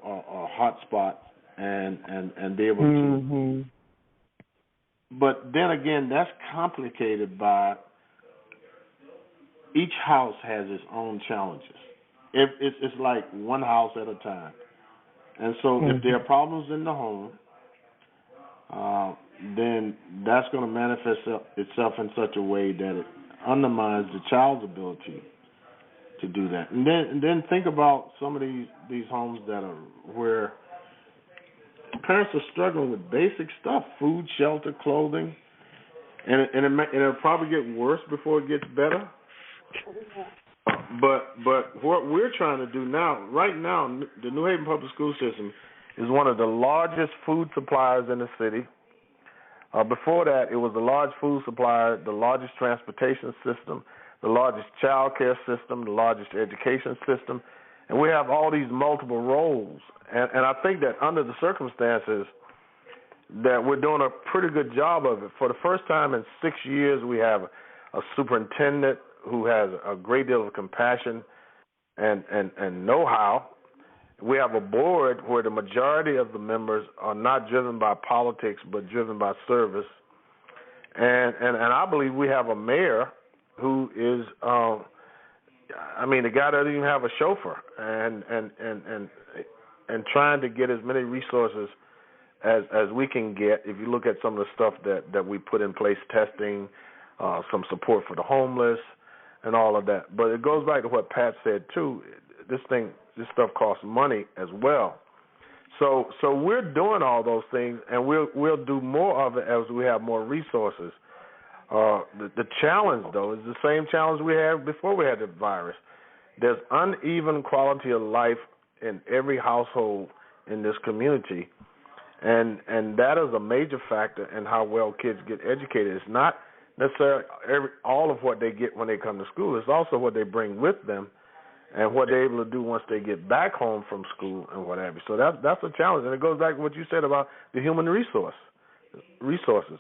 hotspot and be able to. But then again, that's complicated by each house has its own challenges. It's like one house at a time. And so if there are problems in the home, then that's going to manifest itself in such a way that it undermines the child's ability to do that. And then think about some of these homes that are where parents are struggling with basic stuff: food, shelter, clothing, and it'll probably get worse before it gets better. But what we're trying to do now, right now, the New Haven Public School System is one of the largest food suppliers in the city. Before that, it was the large food supplier, the largest transportation system, the largest child care system, the largest education system, and we have all these multiple roles. And I think that under the circumstances that we're doing a pretty good job of it. For the first time in 6 years, we have a superintendent who has a great deal of compassion and know-how. We have a board where the majority of the members are not driven by politics but driven by service. And I believe we have a mayor who is, the guy doesn't even have a chauffeur and trying to get as many resources as we can get. If you look at some of the stuff that we put in place, testing, some support for the homeless, and all of that. But it goes back to what Pat said too. This stuff costs money as well. So we're doing all those things, and we'll do more of it as we have more resources. The challenge, though, is the same challenge we had before we had the virus. There's uneven quality of life in every household in this community, and that is a major factor in how well kids get educated. It's not necessarily all of what they get when they come to school. It's also what they bring with them and what they're able to do once they get back home from school and what have you. So that's a challenge, and it goes back to what you said about the human resources.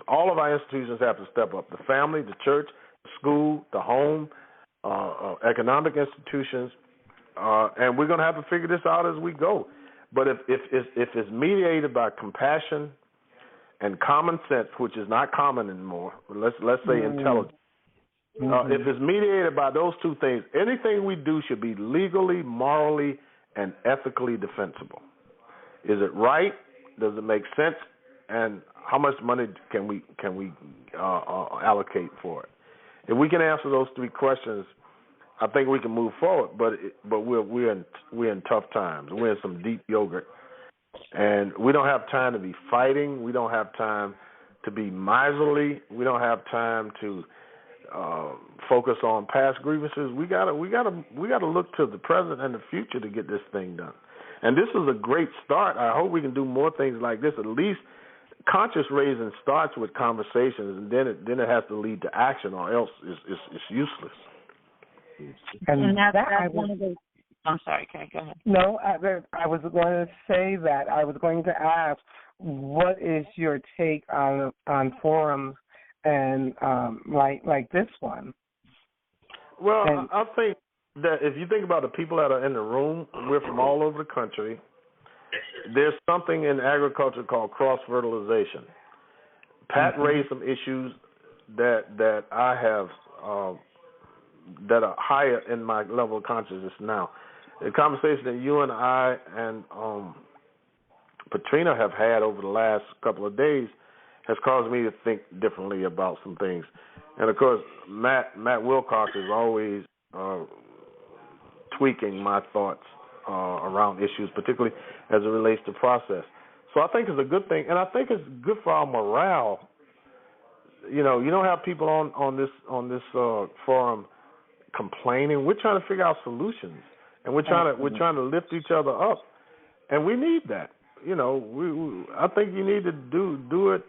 All of our institutions have to step up: the family, the church, the school, the home, economic institutions, and we're going to have to figure this out as we go. But if it's mediated by compassion and common sense, which is not common anymore, let's say intelligence. If it's mediated by those two things, anything we do should be legally, morally, and ethically defensible. Is it right? Does it make sense? And how much money can we allocate for it? If we can answer those three questions, I think we can move forward. But we're in tough times. We're in some deep yogurt, and we don't have time to be fighting. We don't have time to be miserly. We don't have time to focus on past grievances. We gotta look to the present and the future to get this thing done. And this is a great start. I hope we can do more things like this. At least conscious raising starts with conversations, and then it has to lead to action, or else it's useless. And that's one of the. I'm sorry, Kay, go ahead. No, I was going to say that. I was going to ask, what is your take on forums and like this one? Well, I think that if you think about the people that are in the room, we're from all over the country. There's something in agriculture called cross-fertilization. Pat raised some issues that I have that are higher in my level of consciousness now. The conversation that you and I and Patrina have had over the last couple of days has caused me to think differently about some things. And of course, Matt Wilcox is always tweaking my thoughts around issues, particularly as it relates to process. So I think it's a good thing, and I think it's good for our morale. You don't have people on this forum complaining. We're trying to figure out solutions, and we're trying to lift each other up, and we need that. I think you need to do it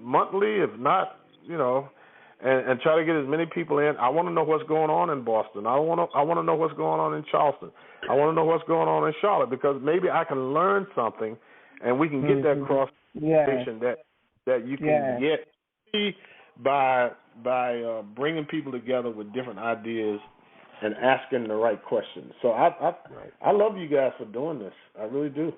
monthly, if not, and try to get as many people in. I want to know what's going on in Boston. I want to know what's going on in Charleston. I want to know what's going on in Charlotte, because maybe I can learn something, and we can get that cross communication that you can get by bringing people together with different ideas and asking the right questions. So I love you guys for doing this. I really do.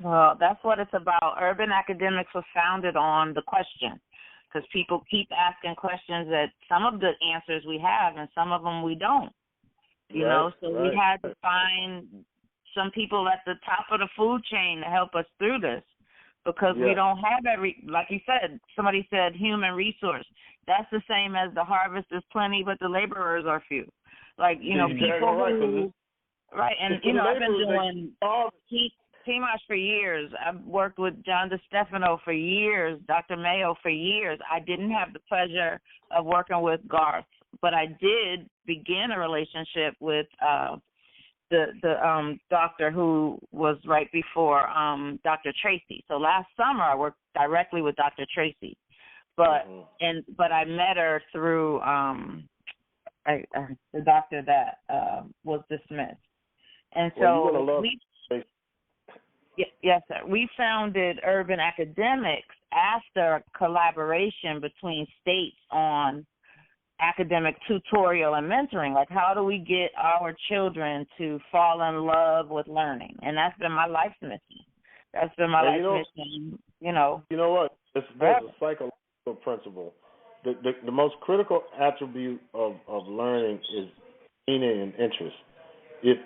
Well, that's what it's about. Urban Academics was founded on the question, because people keep asking questions that some of the answers we have and some of them we don't. We had to find some people at the top of the food chain to help us through this, because we don't have like you said, somebody said human resource. That's the same as the harvest is plenty, but the laborers are few. Like, people who, and, I've been doing TMOS for years. I've worked with John DeStefano for years, Dr. Mayo for years. I didn't have the pleasure of working with Garth, but I did begin a relationship with the doctor who was right before Dr. Tracy. So last summer I worked directly with Dr. Tracy, but I met her through the doctor that was dismissed, and so yes, sir. We founded Urban Academics after a collaboration between states on academic tutorial and mentoring. Like, how do we get our children to fall in love with learning? And that's been my life's mission. That's been my life's mission. You know what? There's a psychological principle. The most critical attribute of learning is meaning and interest. If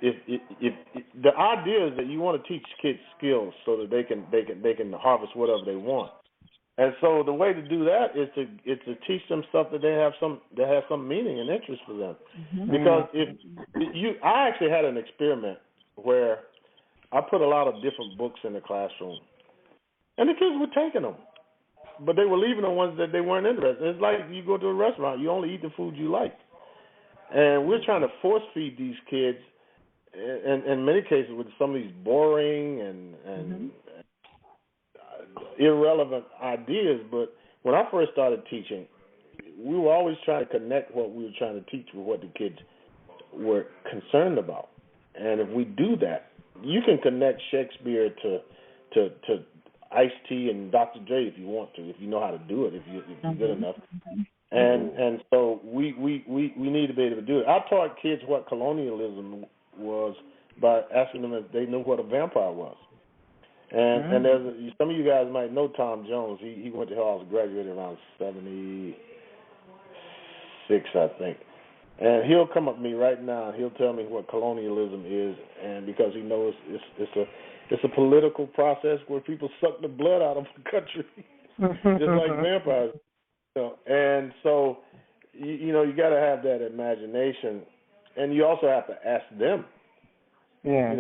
the idea is that you want to teach kids skills so that they can harvest whatever they want, and so the way to do that is to teach them stuff that has some meaning and interest for them. Because I actually had an experiment where I put a lot of different books in the classroom, and the kids were taking them, but they were leaving the ones that they weren't interested in. It's like you go to a restaurant, you only eat the food you like, and we're trying to force feed these kids. In many cases, with some of these boring and irrelevant ideas. But when I first started teaching, we were always trying to connect what we were trying to teach with what the kids were concerned about. And if we do that, you can connect Shakespeare to Ice-T and Dr. Dre if you want to, if you know how to do it, if you're good enough. And so we need to be able to do it. I taught kids what colonialism was by asking them if they knew what a vampire was. And there's some of you guys might know Tom Jones. He went to Hall, graduated around 76, I think. And he'll come up to me right now and he'll tell me what colonialism is, and because he knows it's a political process where people suck the blood out of the country, just like vampires. And so you got to have that imagination. And you also have to ask them. Yeah.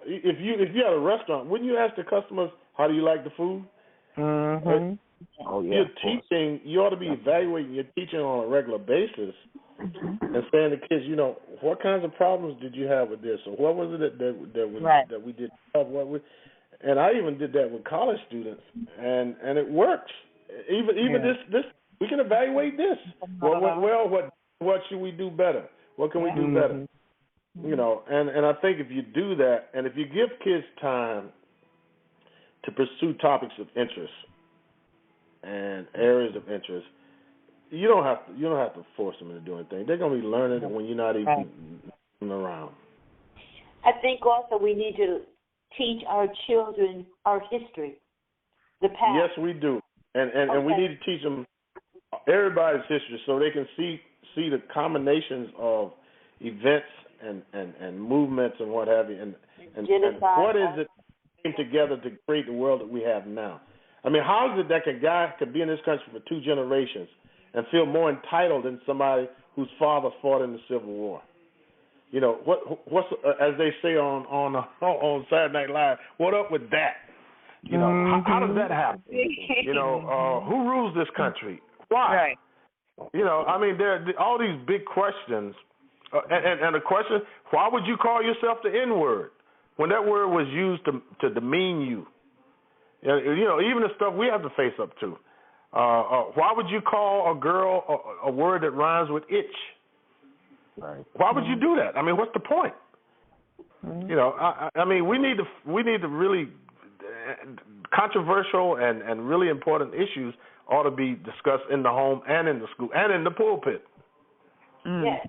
If you had a restaurant, wouldn't you ask the customers, how do you like the food? You're teaching. You ought to be evaluating your teaching on a regular basis and saying to kids, what kinds of problems did you have with this, or what was it that we did? And I even did that with college students, and it works. Even this we can evaluate this. What should we do better? What can we do better? And I think if you do that, and if you give kids time to pursue topics of interest and areas of interest, you don't have to force them into doing anything. They're going to be learning it when you're not even around. I think also we need to teach our children our history, the past. Yes, we do, and we need to teach them everybody's history so they can see the combinations of events and movements and what have you, and what is it came together to create the world that we have now. I mean, how is it that a guy could be in this country for 2 generations and feel more entitled than somebody whose father fought in the Civil War? You know, what's as they say on Saturday Night Live, what up with that? You know, how does that happen? You know, who rules this country? Why? Right. You know, I mean, there are all these big questions. And the question, why would you call yourself the N-word when that word was used to demean you? You know, even the stuff we have to face up to. Why would you call a girl a word that rhymes with itch? Right. Why would you do that? I mean, what's the point? You know, I mean, we need to really controversial and really important issues ought to be discussed in the home and in the school and in the pulpit. Yes.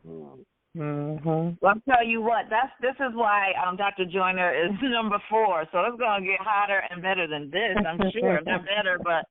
Well, I'll tell you what, this is why Dr. Joyner is number 4. So it's going to get hotter and better than this, I'm sure. Not better, but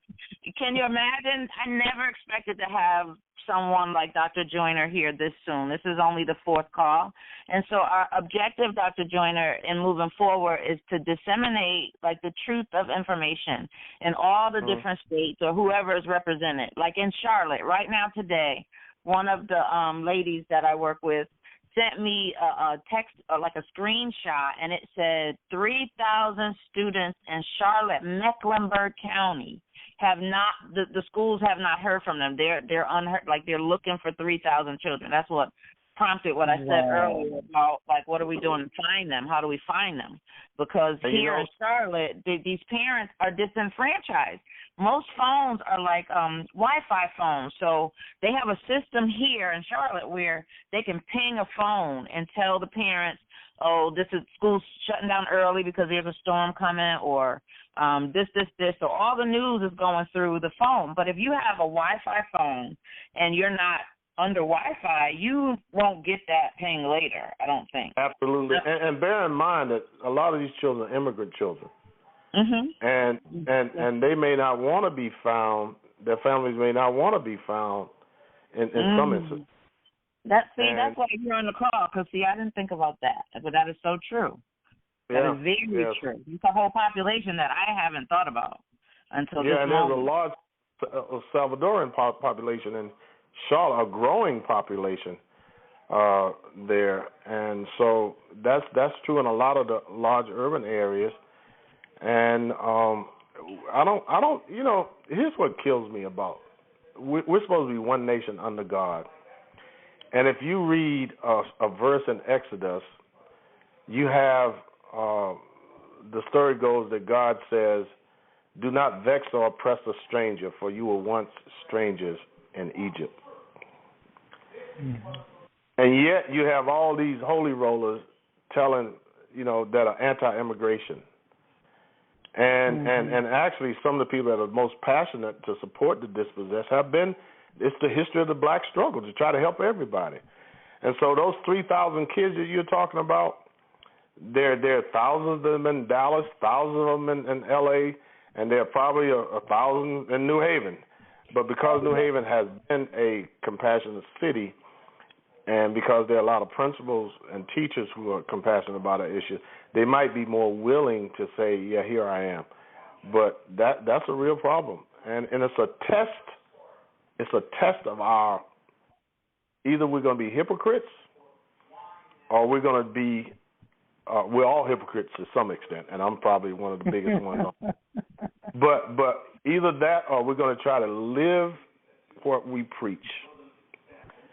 can you imagine? I never expected to have someone like Dr. Joyner here this soon. This is only the 4th call. And so our objective, Dr. Joyner, in moving forward is to disseminate, like, the truth of information in all the different states or whoever is represented. Like in Charlotte, right now today, one of the ladies that I work with sent me a text, like a screenshot, and it said 3,000 students in Charlotte, Mecklenburg County have not, the schools have not heard from them. They're unheard, like they're looking for 3,000 children. That's what prompted what I said earlier about, like, what are we doing to find them? How do we find them? Because here in Charlotte, these parents are disenfranchised. Most phones are like Wi-Fi phones. So they have a system here in Charlotte where they can ping a phone and tell the parents, oh, this is school's shutting down early because there's a storm coming, or this. So all the news is going through the phone. But if you have a Wi-Fi phone and you're not under Wi-Fi, you won't get that ping later, I don't think. Absolutely. And bear in mind that a lot of these children are immigrant children. And they may not want to be found, their families may not want to be found in some instances. That's why you're on the call, because, I didn't think about that. But that is so true. That is very true. It's a whole population that I haven't thought about until this moment. There's a large Salvadoran population in Charlotte, a growing population there. And so that's true in a lot of the large urban areas. And I don't, here's what kills me about, we're supposed to be one nation under God. And if you read a verse in Exodus, you have, the story goes that God says, do not vex or oppress a stranger, for you were once strangers in Egypt. And yet you have all these holy rollers telling, that are anti-immigration. And actually some of the people that are most passionate to support the dispossessed have been, it's the history of the black struggle to try to help everybody. And so those 3,000 kids that you're talking about, there are thousands of them in Dallas, thousands of them in L.A., and there are probably 1,000 in New Haven. But because New Haven has been a compassionate city, and because there are a lot of principals and teachers who are compassionate about our issue, they might be more willing to say, yeah, here I am. But that's a real problem. And it's a test. It's a test of our, either we're going to be hypocrites or we're going to be, we're all hypocrites to some extent, and I'm probably one of the biggest ones. But either that or we're going to try to live what we preach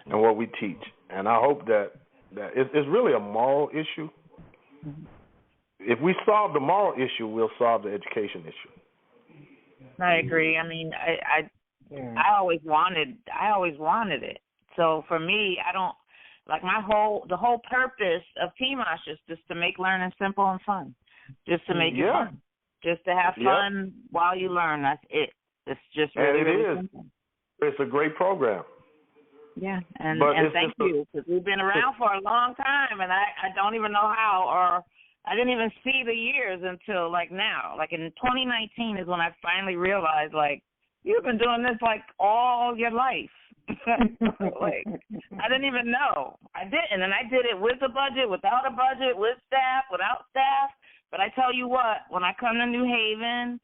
and what we teach. And I hope that it's really a moral issue. If we solve the moral issue, we'll solve the education issue. I agree. I mean, I always wanted it. So for me, I don't like the whole purpose of TMOS is just to make learning simple and fun, just to make it fun, just to have fun while you learn. That's it. It's just really simple. It's a great program. Yeah, and thank you, because we've been around for a long time, and I don't even know how, or I didn't even see the years until like now. Like in 2019 is when I finally realized, like, you've been doing this like all your life. Like, I didn't even know. I didn't, and I did it with a budget, without a budget, with staff, without staff. But I tell you what, when I come to New Haven,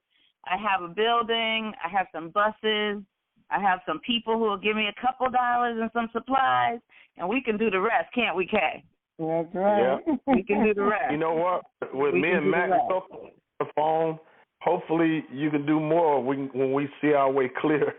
I have a building. I have some buses. I have some people who will give me a couple dollars and some supplies, and we can do the rest, can't we, Kay? That's right. Yeah. We can do the rest. You know what? With me and Matt on the phone, hopefully you can do more when we see our way clear.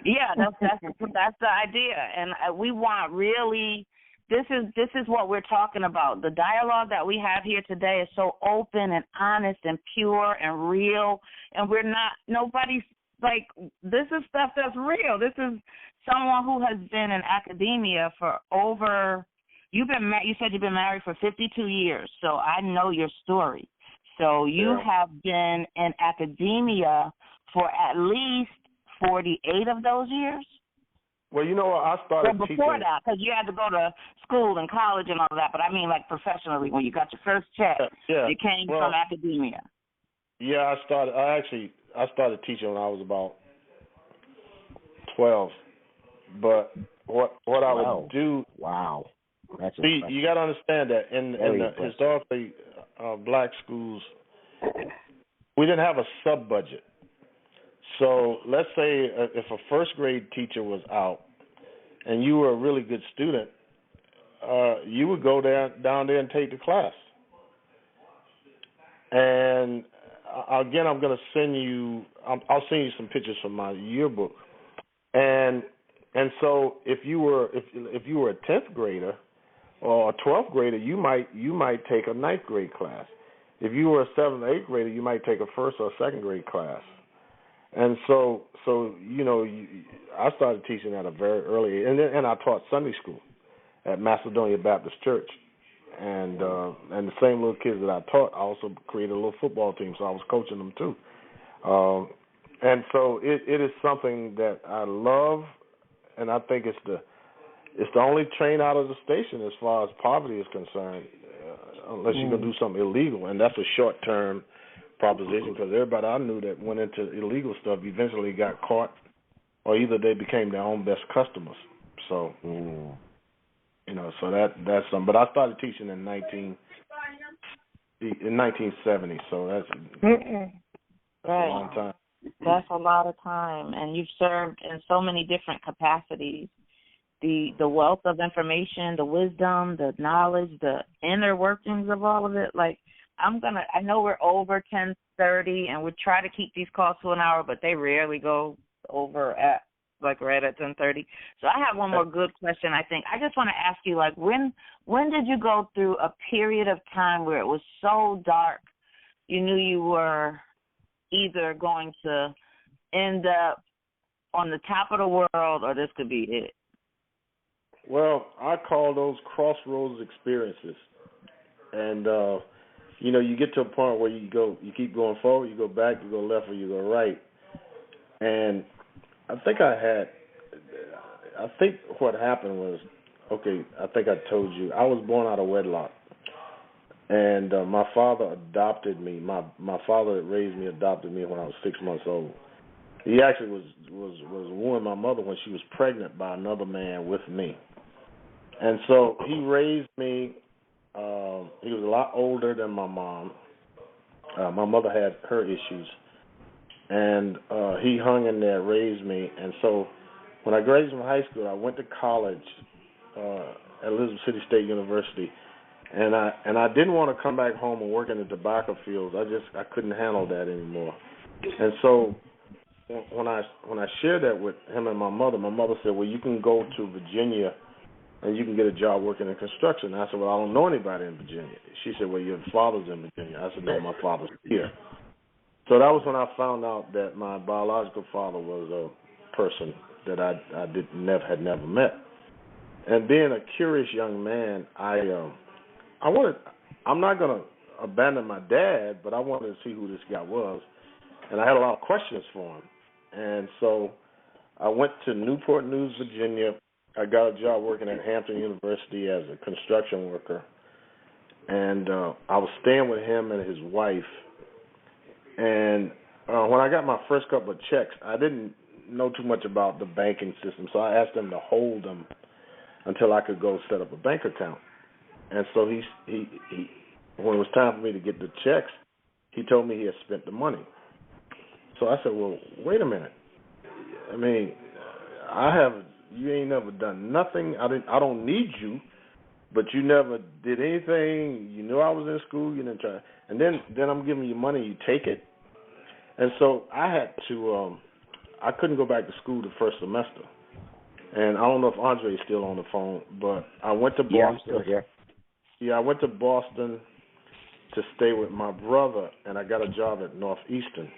Yeah, that's the idea, and we want really. This is what we're talking about. The dialogue that we have here today is so open and honest and pure and real, and we're not. Nobody's like, this is stuff that's real. This is someone who has been in academia for over. You said you've been married for 52 years, so I know your story. So you have been in academia for at least 48 of those years? Well, you know what, I started teaching. Before that, because you had to go to school and college and all of that, but I mean like professionally, when you got your first check, it came from academia. Yeah, I started teaching when I was about 12. But what I would do... Wow. That's see, you got to understand that in the historically black schools, we didn't have a sub-budget. So let's say if a first grade teacher was out and you were a really good student, you would go down there and take the class. And again, I'm going to send you. I'll send you some pictures from my yearbook. And so if you were a 10th grader or a 12th grader, you might take a 9th grade class. If you were a 7th or 8th grader, you might take a 1st or 2nd grade class. And so you know, I started teaching at a very early, and I taught Sunday school at Macedonia Baptist Church, and the same little kids that I taught, I also created a little football team, so I was coaching them too. And so it is something that I love, and I think it's the only train out of the station as far as poverty is concerned, unless you're gonna do something illegal, and that's a short-term proposition, because everybody I knew that went into illegal stuff eventually got caught, or either they became their own best customers. So, you know, so that's something. But I started teaching in 1970, so that's a long time. That's a lot of time, and you've served in so many different capacities. The wealth of information, the wisdom, the knowledge, the inner workings of all of it, like. I know we're over 10:30, and we try to keep these calls to an hour, but they rarely go over at like right at 10:30. So I have one more good question. I think I just want to ask you, like, when did you go through a period of time where it was so dark, you knew you were either going to end up on the top of the world or this could be it? Well, I call those crossroads experiences, and you know, you get to a point where you keep going forward, you go back, you go left, or you go right. And I think what happened was, I think I told you, I was born out of wedlock. And my father adopted me. My father that raised me adopted me when I was 6 months old. He actually was wooing my mother when she was pregnant by another man with me. And so he raised me. He was a lot older than my mom. My mother had her issues, and he hung in there, raised me. And so when I graduated from high school, I went to college at Elizabeth City State University, and I didn't want to come back home and work in the tobacco fields. I couldn't handle that anymore. And so when I shared that with him and my mother said, well, you can go to Virginia and you can get a job working in construction. I said, well, I don't know anybody in Virginia. She said, well, your father's in Virginia. I said, no, my father's here. So that was when I found out that my biological father was a person that I had never met. And being a curious young man, I'm not going to abandon my dad, but I wanted to see who this guy was. And I had a lot of questions for him. And so I went to Newport News, Virginia. I got a job working at Hampton University as a construction worker, and I was staying with him and his wife. And when I got my first couple of checks, I didn't know too much about the banking system, so I asked them to hold them until I could go set up a bank account. And so he when it was time for me to get the checks, he told me he had spent the money. so I said, well, wait a minute. I mean, you ain't never done nothing. I don't need you, but you never did anything. You knew I was in school. You didn't try. And then I'm giving you money. You take it. And so I had to. I couldn't go back to school the first semester. And I don't know if Andre is still on the phone, but I went to Boston. Yeah, I'm still here. Yeah, I went to Boston to stay with my brother, and I got a job at Northeastern.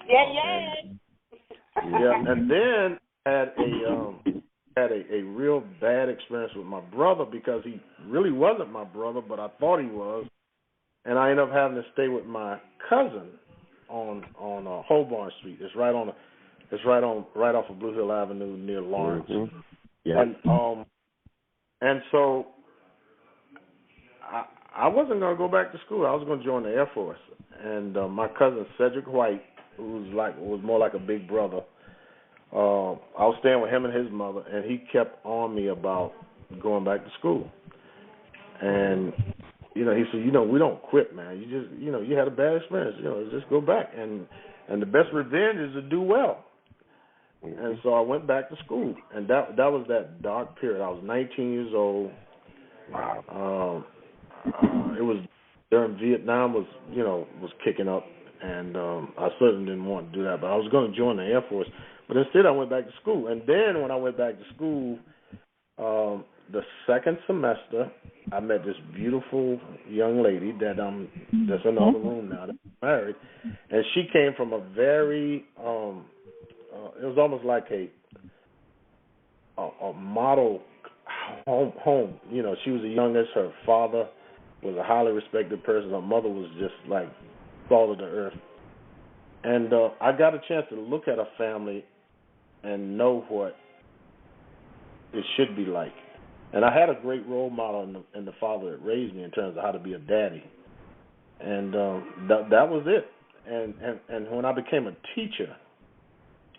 Yeah. Yeah, and then had a real bad experience with my brother because he really wasn't my brother, but I thought he was, and I ended up having to stay with my cousin on Holborn Street. It's right off of Blue Hill Avenue near Lawrence. Mm-hmm. Yeah. And so I wasn't going to go back to school. I was going to join the Air Force. And my cousin Cedric White, who was more like a big brother, I was staying with him and his mother, and he kept on me about going back to school. And he said, we don't quit, man. You just, you had a bad experience. Just go back. And the best revenge is to do well. And so I went back to school, and that was that dark period. I was 19 years old. Wow. It was during Vietnam was kicking up, and I certainly didn't want to do that. But I was going to join the Air Force, but instead I went back to school. And then when I went back to school, the second semester, I met this beautiful young lady that's in the other room now, that's married, and she came from a very it was almost like a model home. She was the youngest. Her father was a highly respected person. Her mother was just like salt of the earth. And I got a chance to look at a family and know what it should be like. And I had a great role model in the father that raised me in terms of how to be a daddy. And that was it. And when I became a teacher,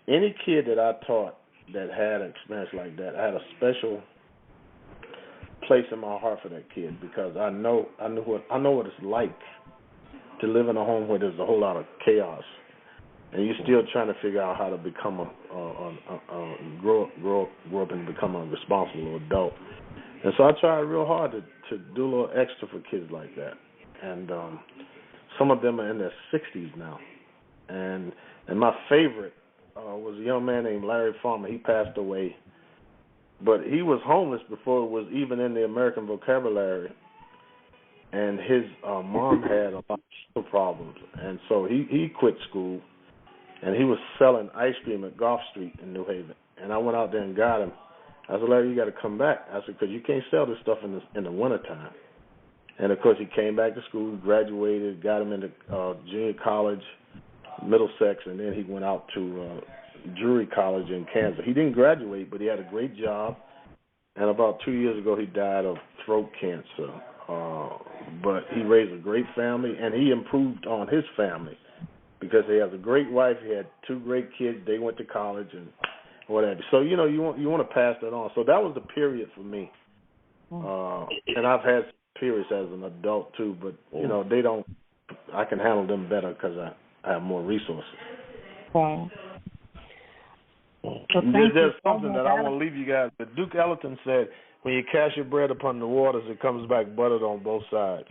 any kid that I taught that had an experience like that, I had a special place in my heart for that kid because I know what it's like to live in a home where there's a whole lot of chaos, and you're still trying to figure out how to become grow up and become a responsible adult. And so I tried real hard to do a little extra for kids like that. And some of them are in their 60s now. And my favorite was a young man named Larry Farmer. He passed away, but he was homeless before it was even in the American vocabulary. And his mom had a lot of problems, and so he quit school, and he was selling ice cream at Gulf Street in New Haven. And I went out there and got him. I said, Larry, you got to come back. I said, because you can't sell this stuff in the wintertime. And, of course, he came back to school, graduated, got him into junior college, Middlesex, and then he went out to Drury College in Kansas. He didn't graduate, but he had a great job. And about 2 years ago, he died of throat cancer. But he raised a great family, and he improved on his family because he has a great wife. He had 2 great kids. They went to college and whatever. So, you want to pass that on. So that was the period for me. And I've had periods as an adult, too, but, they don't – I can handle them better because I have more resources. Wow. There's something that I want to leave you guys. But Duke Ellington said, when you cast your bread upon the waters, it comes back buttered on both sides.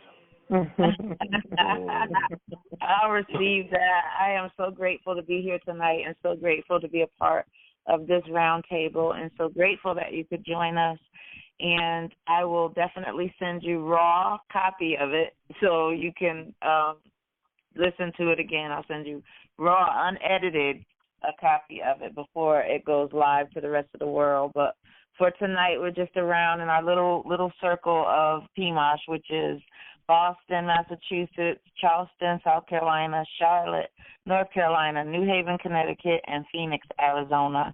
I'll receive that. I am so grateful to be here tonight and so grateful to be a part of this roundtable and so grateful that you could join us. And I will definitely send you raw copy of it so you can listen to it again. I'll send you raw, unedited a copy of it before it goes live to the rest of the world. But for tonight, we're just around in our little circle of PMOSH, which is Boston, Massachusetts, Charleston, South Carolina, Charlotte, North Carolina, New Haven, Connecticut, and Phoenix, Arizona.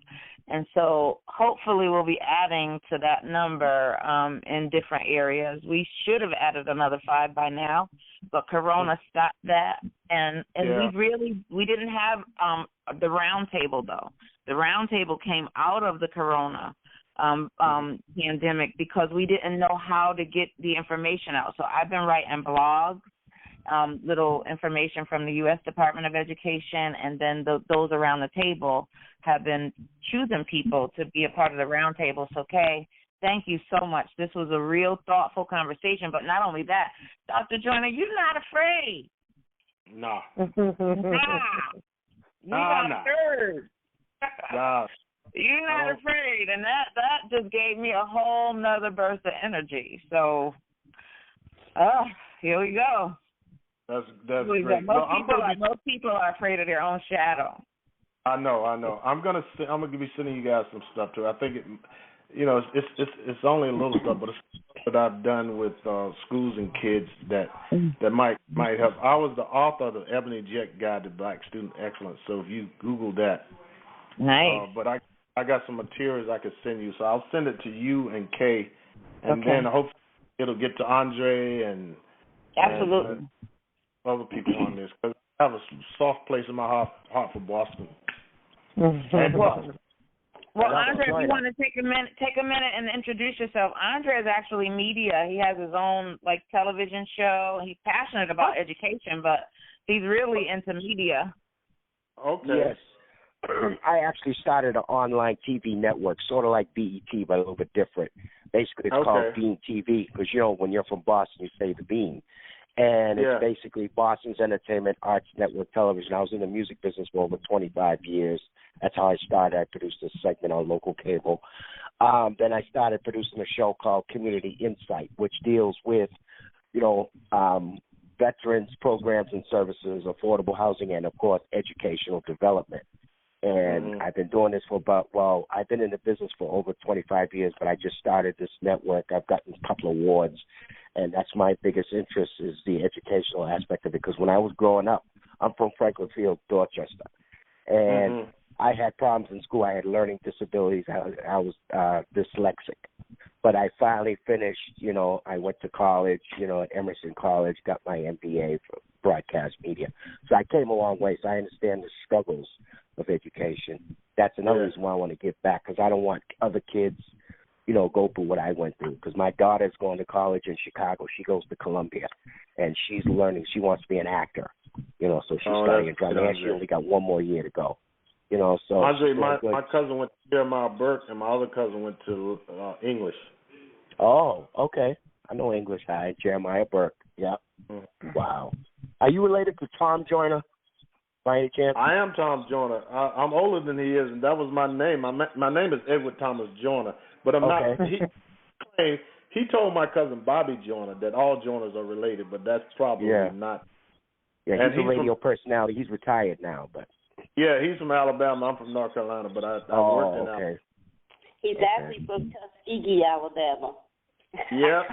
And so hopefully we'll be adding to that number in different areas. We should have added another 5 by now, but Corona stopped that. And we didn't have the roundtable, though. The roundtable came out of the Corona pandemic because we didn't know how to get the information out. So I've been writing blogs little information from the U.S. Department of Education, and then those around the table have been choosing people to be a part of the roundtable. So, Kay, thank you so much. This was a real thoughtful conversation, but not only that, Dr. Joyner, you're not afraid. Nah. You're not scared. Nah. You're not afraid, and that just gave me a whole nother burst of energy. So, here we go. That's great. Most people are afraid of their own shadow. I know. I'm gonna be sending you guys some stuff too. I think it's only a little stuff, but it's stuff that I've done with schools and kids that might help. I was the author of the Ebony Jet Guide to Black Student Excellence. So if you Google that, nice. But I got some materials I could send you, so I'll send it to you and Kay, and then hopefully it'll get to Andre and absolutely and other people on this, because I have a soft place in my heart for Boston. Well, Andre, if you want to take a minute and introduce yourself. Andre is actually media. He has his own television show. He's passionate about education, but he's really into media. Okay. Yes. I actually started an online TV network, sort of like BET, but a little bit different. Basically, it's called Bean TV, because, when you're from Boston, you say the Bean. And it's basically Boston's entertainment, arts network television. I was in the music business for over 25 years. That's how I started. I produced a segment on local cable. Then I started producing a show called Community Insight, which deals with, veterans, programs and services, affordable housing, and, of course, educational development. And I've been doing this I've been in the business for over 25 years, but I just started this network. I've gotten a couple of awards, and that's my biggest interest is the educational aspect of it, because when I was growing up, I'm from Franklin Field, Dorchester, and I had problems in school. I had learning disabilities. I was dyslexic. But I finally finished, I went to college, at Emerson College, got my MBA for broadcast media. So I came a long way, so I understand the struggles of education. That's another reason why I want to give back, because I don't want other kids, go through what I went through. Because my daughter's going to college in Chicago. She goes to Columbia, and she's learning. She wants to be an actor, so she's studying drama, and she only got one more year to go. So Andre, my cousin went to Jeremiah Burke, and my other cousin went to English. Oh, okay. I know English High, Jeremiah Burke. Yeah. Wow. Are you related to Tom Joyner, by any chance? I am Tom Joyner. I'm older than he is, and that was my name. My name is Edward Thomas Joyner, but I'm not. He told my cousin Bobby Joyner that all Joyners are related, but that's probably not. Yeah, he's a radio personality. He's retired now, but. Yeah, he's from Alabama. I'm from North Carolina, but I worked in Alabama. He's actually from Tuskegee, Alabama. Yeah.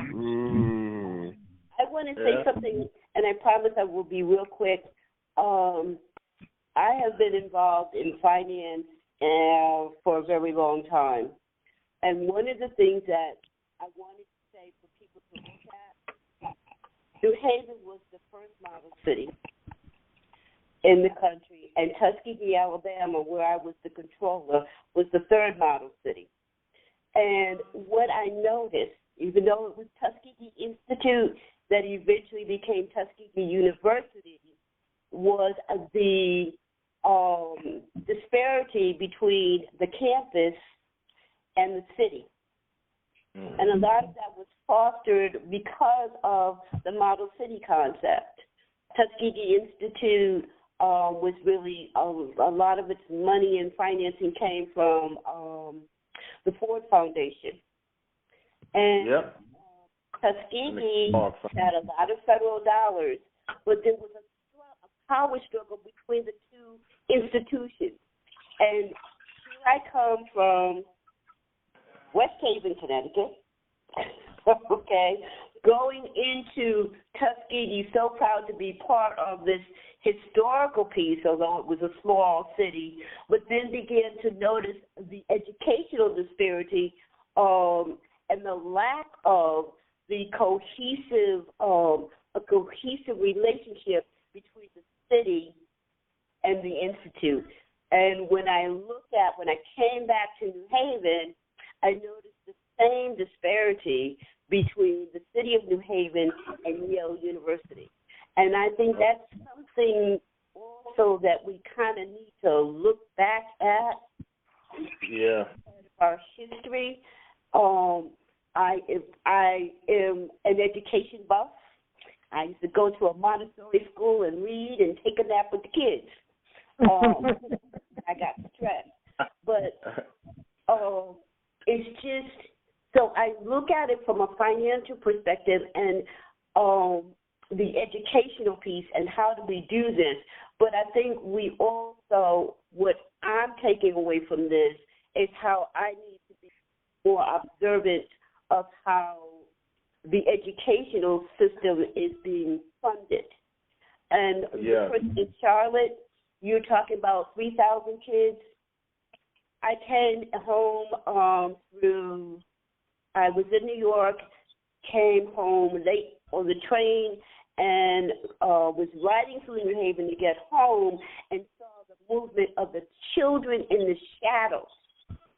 I want to say something, and I promise I will be real quick. I have been involved in finance for a very long time. And one of the things that I wanted to say for people to look at, New Haven was the first model city in the country, and Tuskegee, Alabama, where I was the controller, was the third model city. And what I noticed, even though it was Tuskegee Institute that eventually became Tuskegee University, was the disparity between the campus and the city. And a lot of that was fostered because of the model city concept. Tuskegee Institute was really, a lot of its money and financing came from the Ford Foundation. And Tuskegee had a lot of federal dollars, but there was a power struggle between the two institutions. And here I come from West Haven, Connecticut, going into Tuskegee, so proud to be part of this historical piece, although it was a small city, but then began to notice the educational disparity and the lack of the cohesive relationship between the city and the institute. And when I came back to New Haven, I noticed the same disparity between the city of New Haven and Yale University. And I think that's something also that we kind of need to look back at. Yeah. Our history. I am an education buff. I used to go to a Montessori school and read and take a nap with the kids. I got stressed. But it's just, so I look at it from a financial perspective and the educational piece and how do we do this. But I think we also, what I'm taking away from this is how I need to be more observant of how the educational system is being funded. And in Charlotte, you're talking about 3,000 kids. I came home I was in New York, came home late on the train, and was riding through New Haven to get home and saw the movement of the children in the shadows.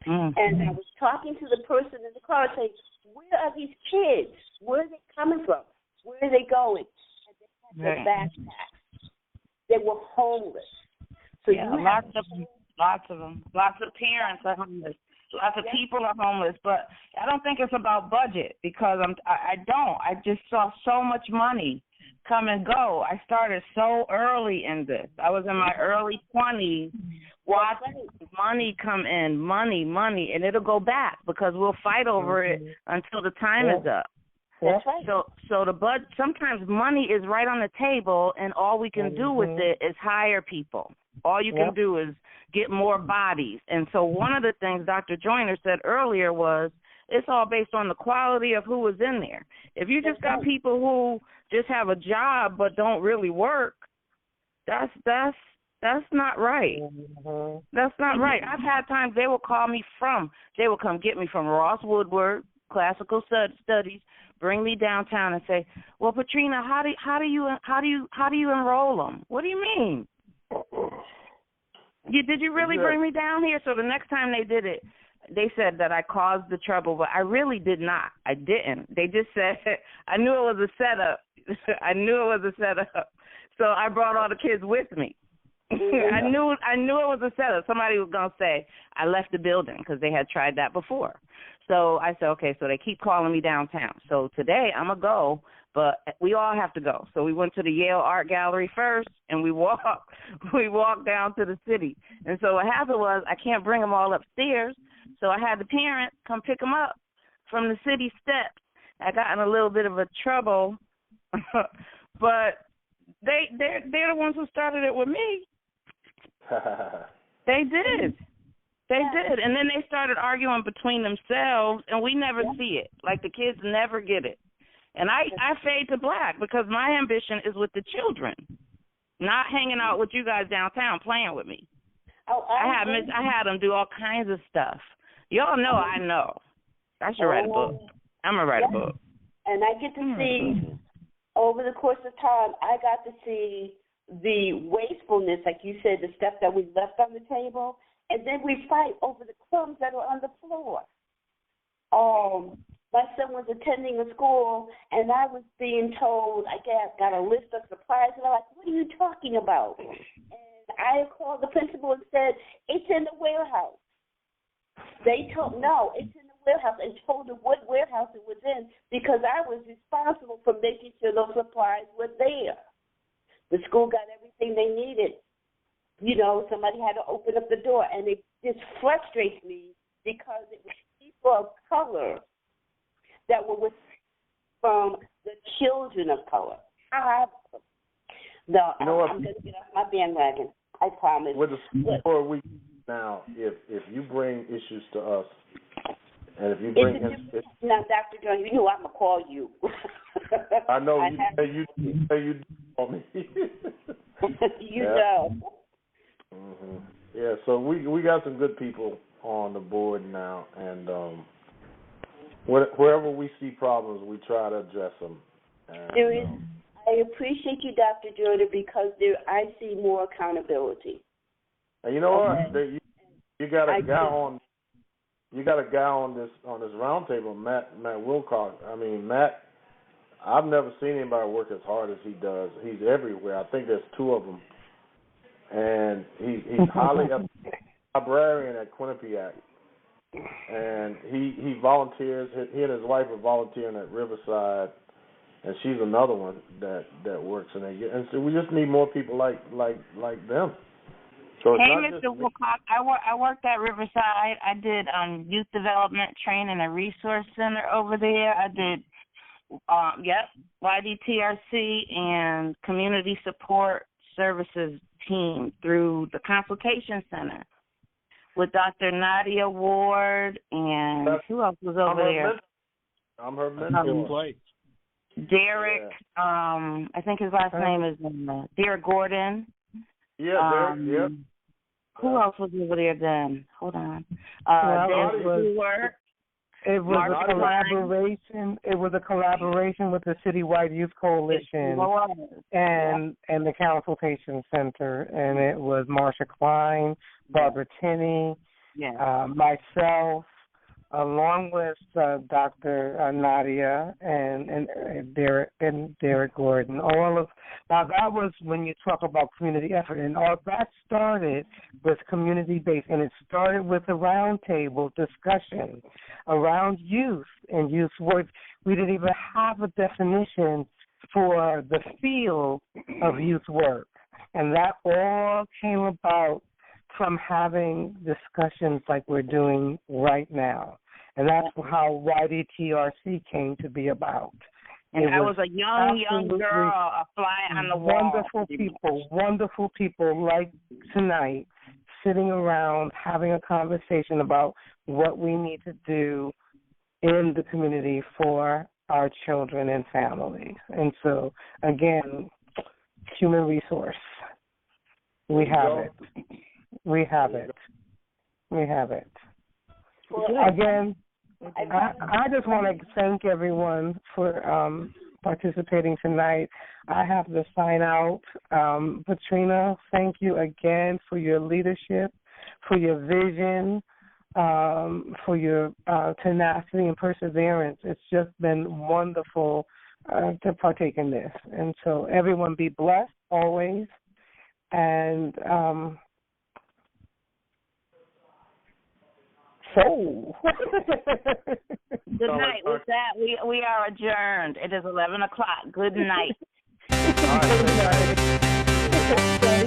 And I was talking to the person in the car saying, where are these kids? Where are they coming from? Where are they going? And they had their backpacks. They were homeless. So lots of them. Lots of parents are homeless. Lots of people are homeless. But I don't think it's about budget because I just saw so much money come and go. I started so early in this. I was in my early 20s watching money come in, money, and it'll go back because we'll fight over it until the time is up. That's right. So the sometimes money is right on the table, and all we can do with it is hire people. All you can do is get more bodies. And so one of the things Dr. Joyner said earlier was it's all based on the quality of who is in there. If you just got people who just have a job but don't really work, that's not right. That's not right. I've had times they will call me they will come get me from Ross Woodward, classical studies, bring me downtown and say, well, Patrina, how do you enroll them? What do you mean? Did you really bring me down here? So the next time they did it, they said that I caused the trouble, but I really did not. I didn't. They just said, I knew it was a setup. So I brought all the kids with me. I knew it was a setup. Somebody was going to say, I left the building because they had tried that before. So I said, okay, so they keep calling me downtown. So today I'm going to go, but we all have to go. So we went to the Yale Art Gallery first, and we walked down to the city. And so what happened was I can't bring them all upstairs, so I had the parents come pick them up from the city steps. I got in a little bit of a trouble, but they're the ones who started it with me. They did. And then they started arguing between themselves, and we never see it. Like the kids never get it. And I fade to black because my ambition is with the children, not hanging out with you guys downtown playing with me. I had them do all kinds of stuff. Y'all know I know. I should write a book. I'm going to write a book. And I get to see, over the course of time, I got to see the wastefulness, like you said, the stuff that we left on the table, and then we fight over the crumbs that are on the floor. My son was attending a school, and I was being told, I got a list of supplies, and I'm like, what are you talking about? And I called the principal and said, it's in the warehouse. They told, no, it's in the warehouse, and told them what warehouse it was in because I was responsible for making sure those supplies were there. The school got everything they needed. You know, somebody had to open up the door, and it just frustrates me because it was people of color that were from the children of color. I'm going to get off my bandwagon. I promise. For a week now, if you bring issues to us, and if you bring now, Dr. Joyner, you know I'm gonna call you. I know you call me. You know. Mm-hmm. Yeah, so we got some good people on the board now, and wherever we see problems, we try to address them. And, I appreciate you, Dr. Joyner, because I see more accountability. And you know what? You got a guy on. You got a guy on this roundtable, Matt Wilcox. I mean, Matt I've never seen anybody work as hard as he does. He's everywhere. I think there's 2 of them, and he's highly a librarian at Quinnipiac, and he volunteers. He and his wife are volunteering at Riverside, and she's another one that works in there. And so we just need more people like them. So hey, Mr. Wilcox, I worked at Riverside. I did youth development training and resource center over there. I did, YDTRC and community support services team through the consultation center with Dr. Nadia Ward and who else was over there? I'm her mentor. Derek, I think his last name is Derek Gordon. Yeah, Derek, Who else was over there then? Hold on. It was a collaboration. It was a collaboration with the Citywide Youth Coalition and the Consultation Center, and it was Marsha Klein, Barbara Tinney, myself, along with Dr. Nadia and Derek Gordon. Now that was when you talk about community effort, and all that started with community-based, and it started with a roundtable discussion around youth and youth work. We didn't even have a definition for the field of youth work, and that all came about from having discussions like we're doing right now. And that's how YDTRC came to be about. And I was a young girl, a fly on the wall. Wonderful people like tonight sitting around having a conversation about what we need to do in the community for our children and families. And so, again, human resource. We have it. We have it. Again, I just want to thank everyone for participating tonight. I have to sign out. Patrina, thank you again for your leadership, for your vision, for your tenacity and perseverance. It's just been wonderful to partake in this. And so everyone be blessed always. And good night. With that, we are adjourned. It is 11 o'clock. Good night. Thank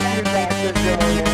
you, Dr. Joyner.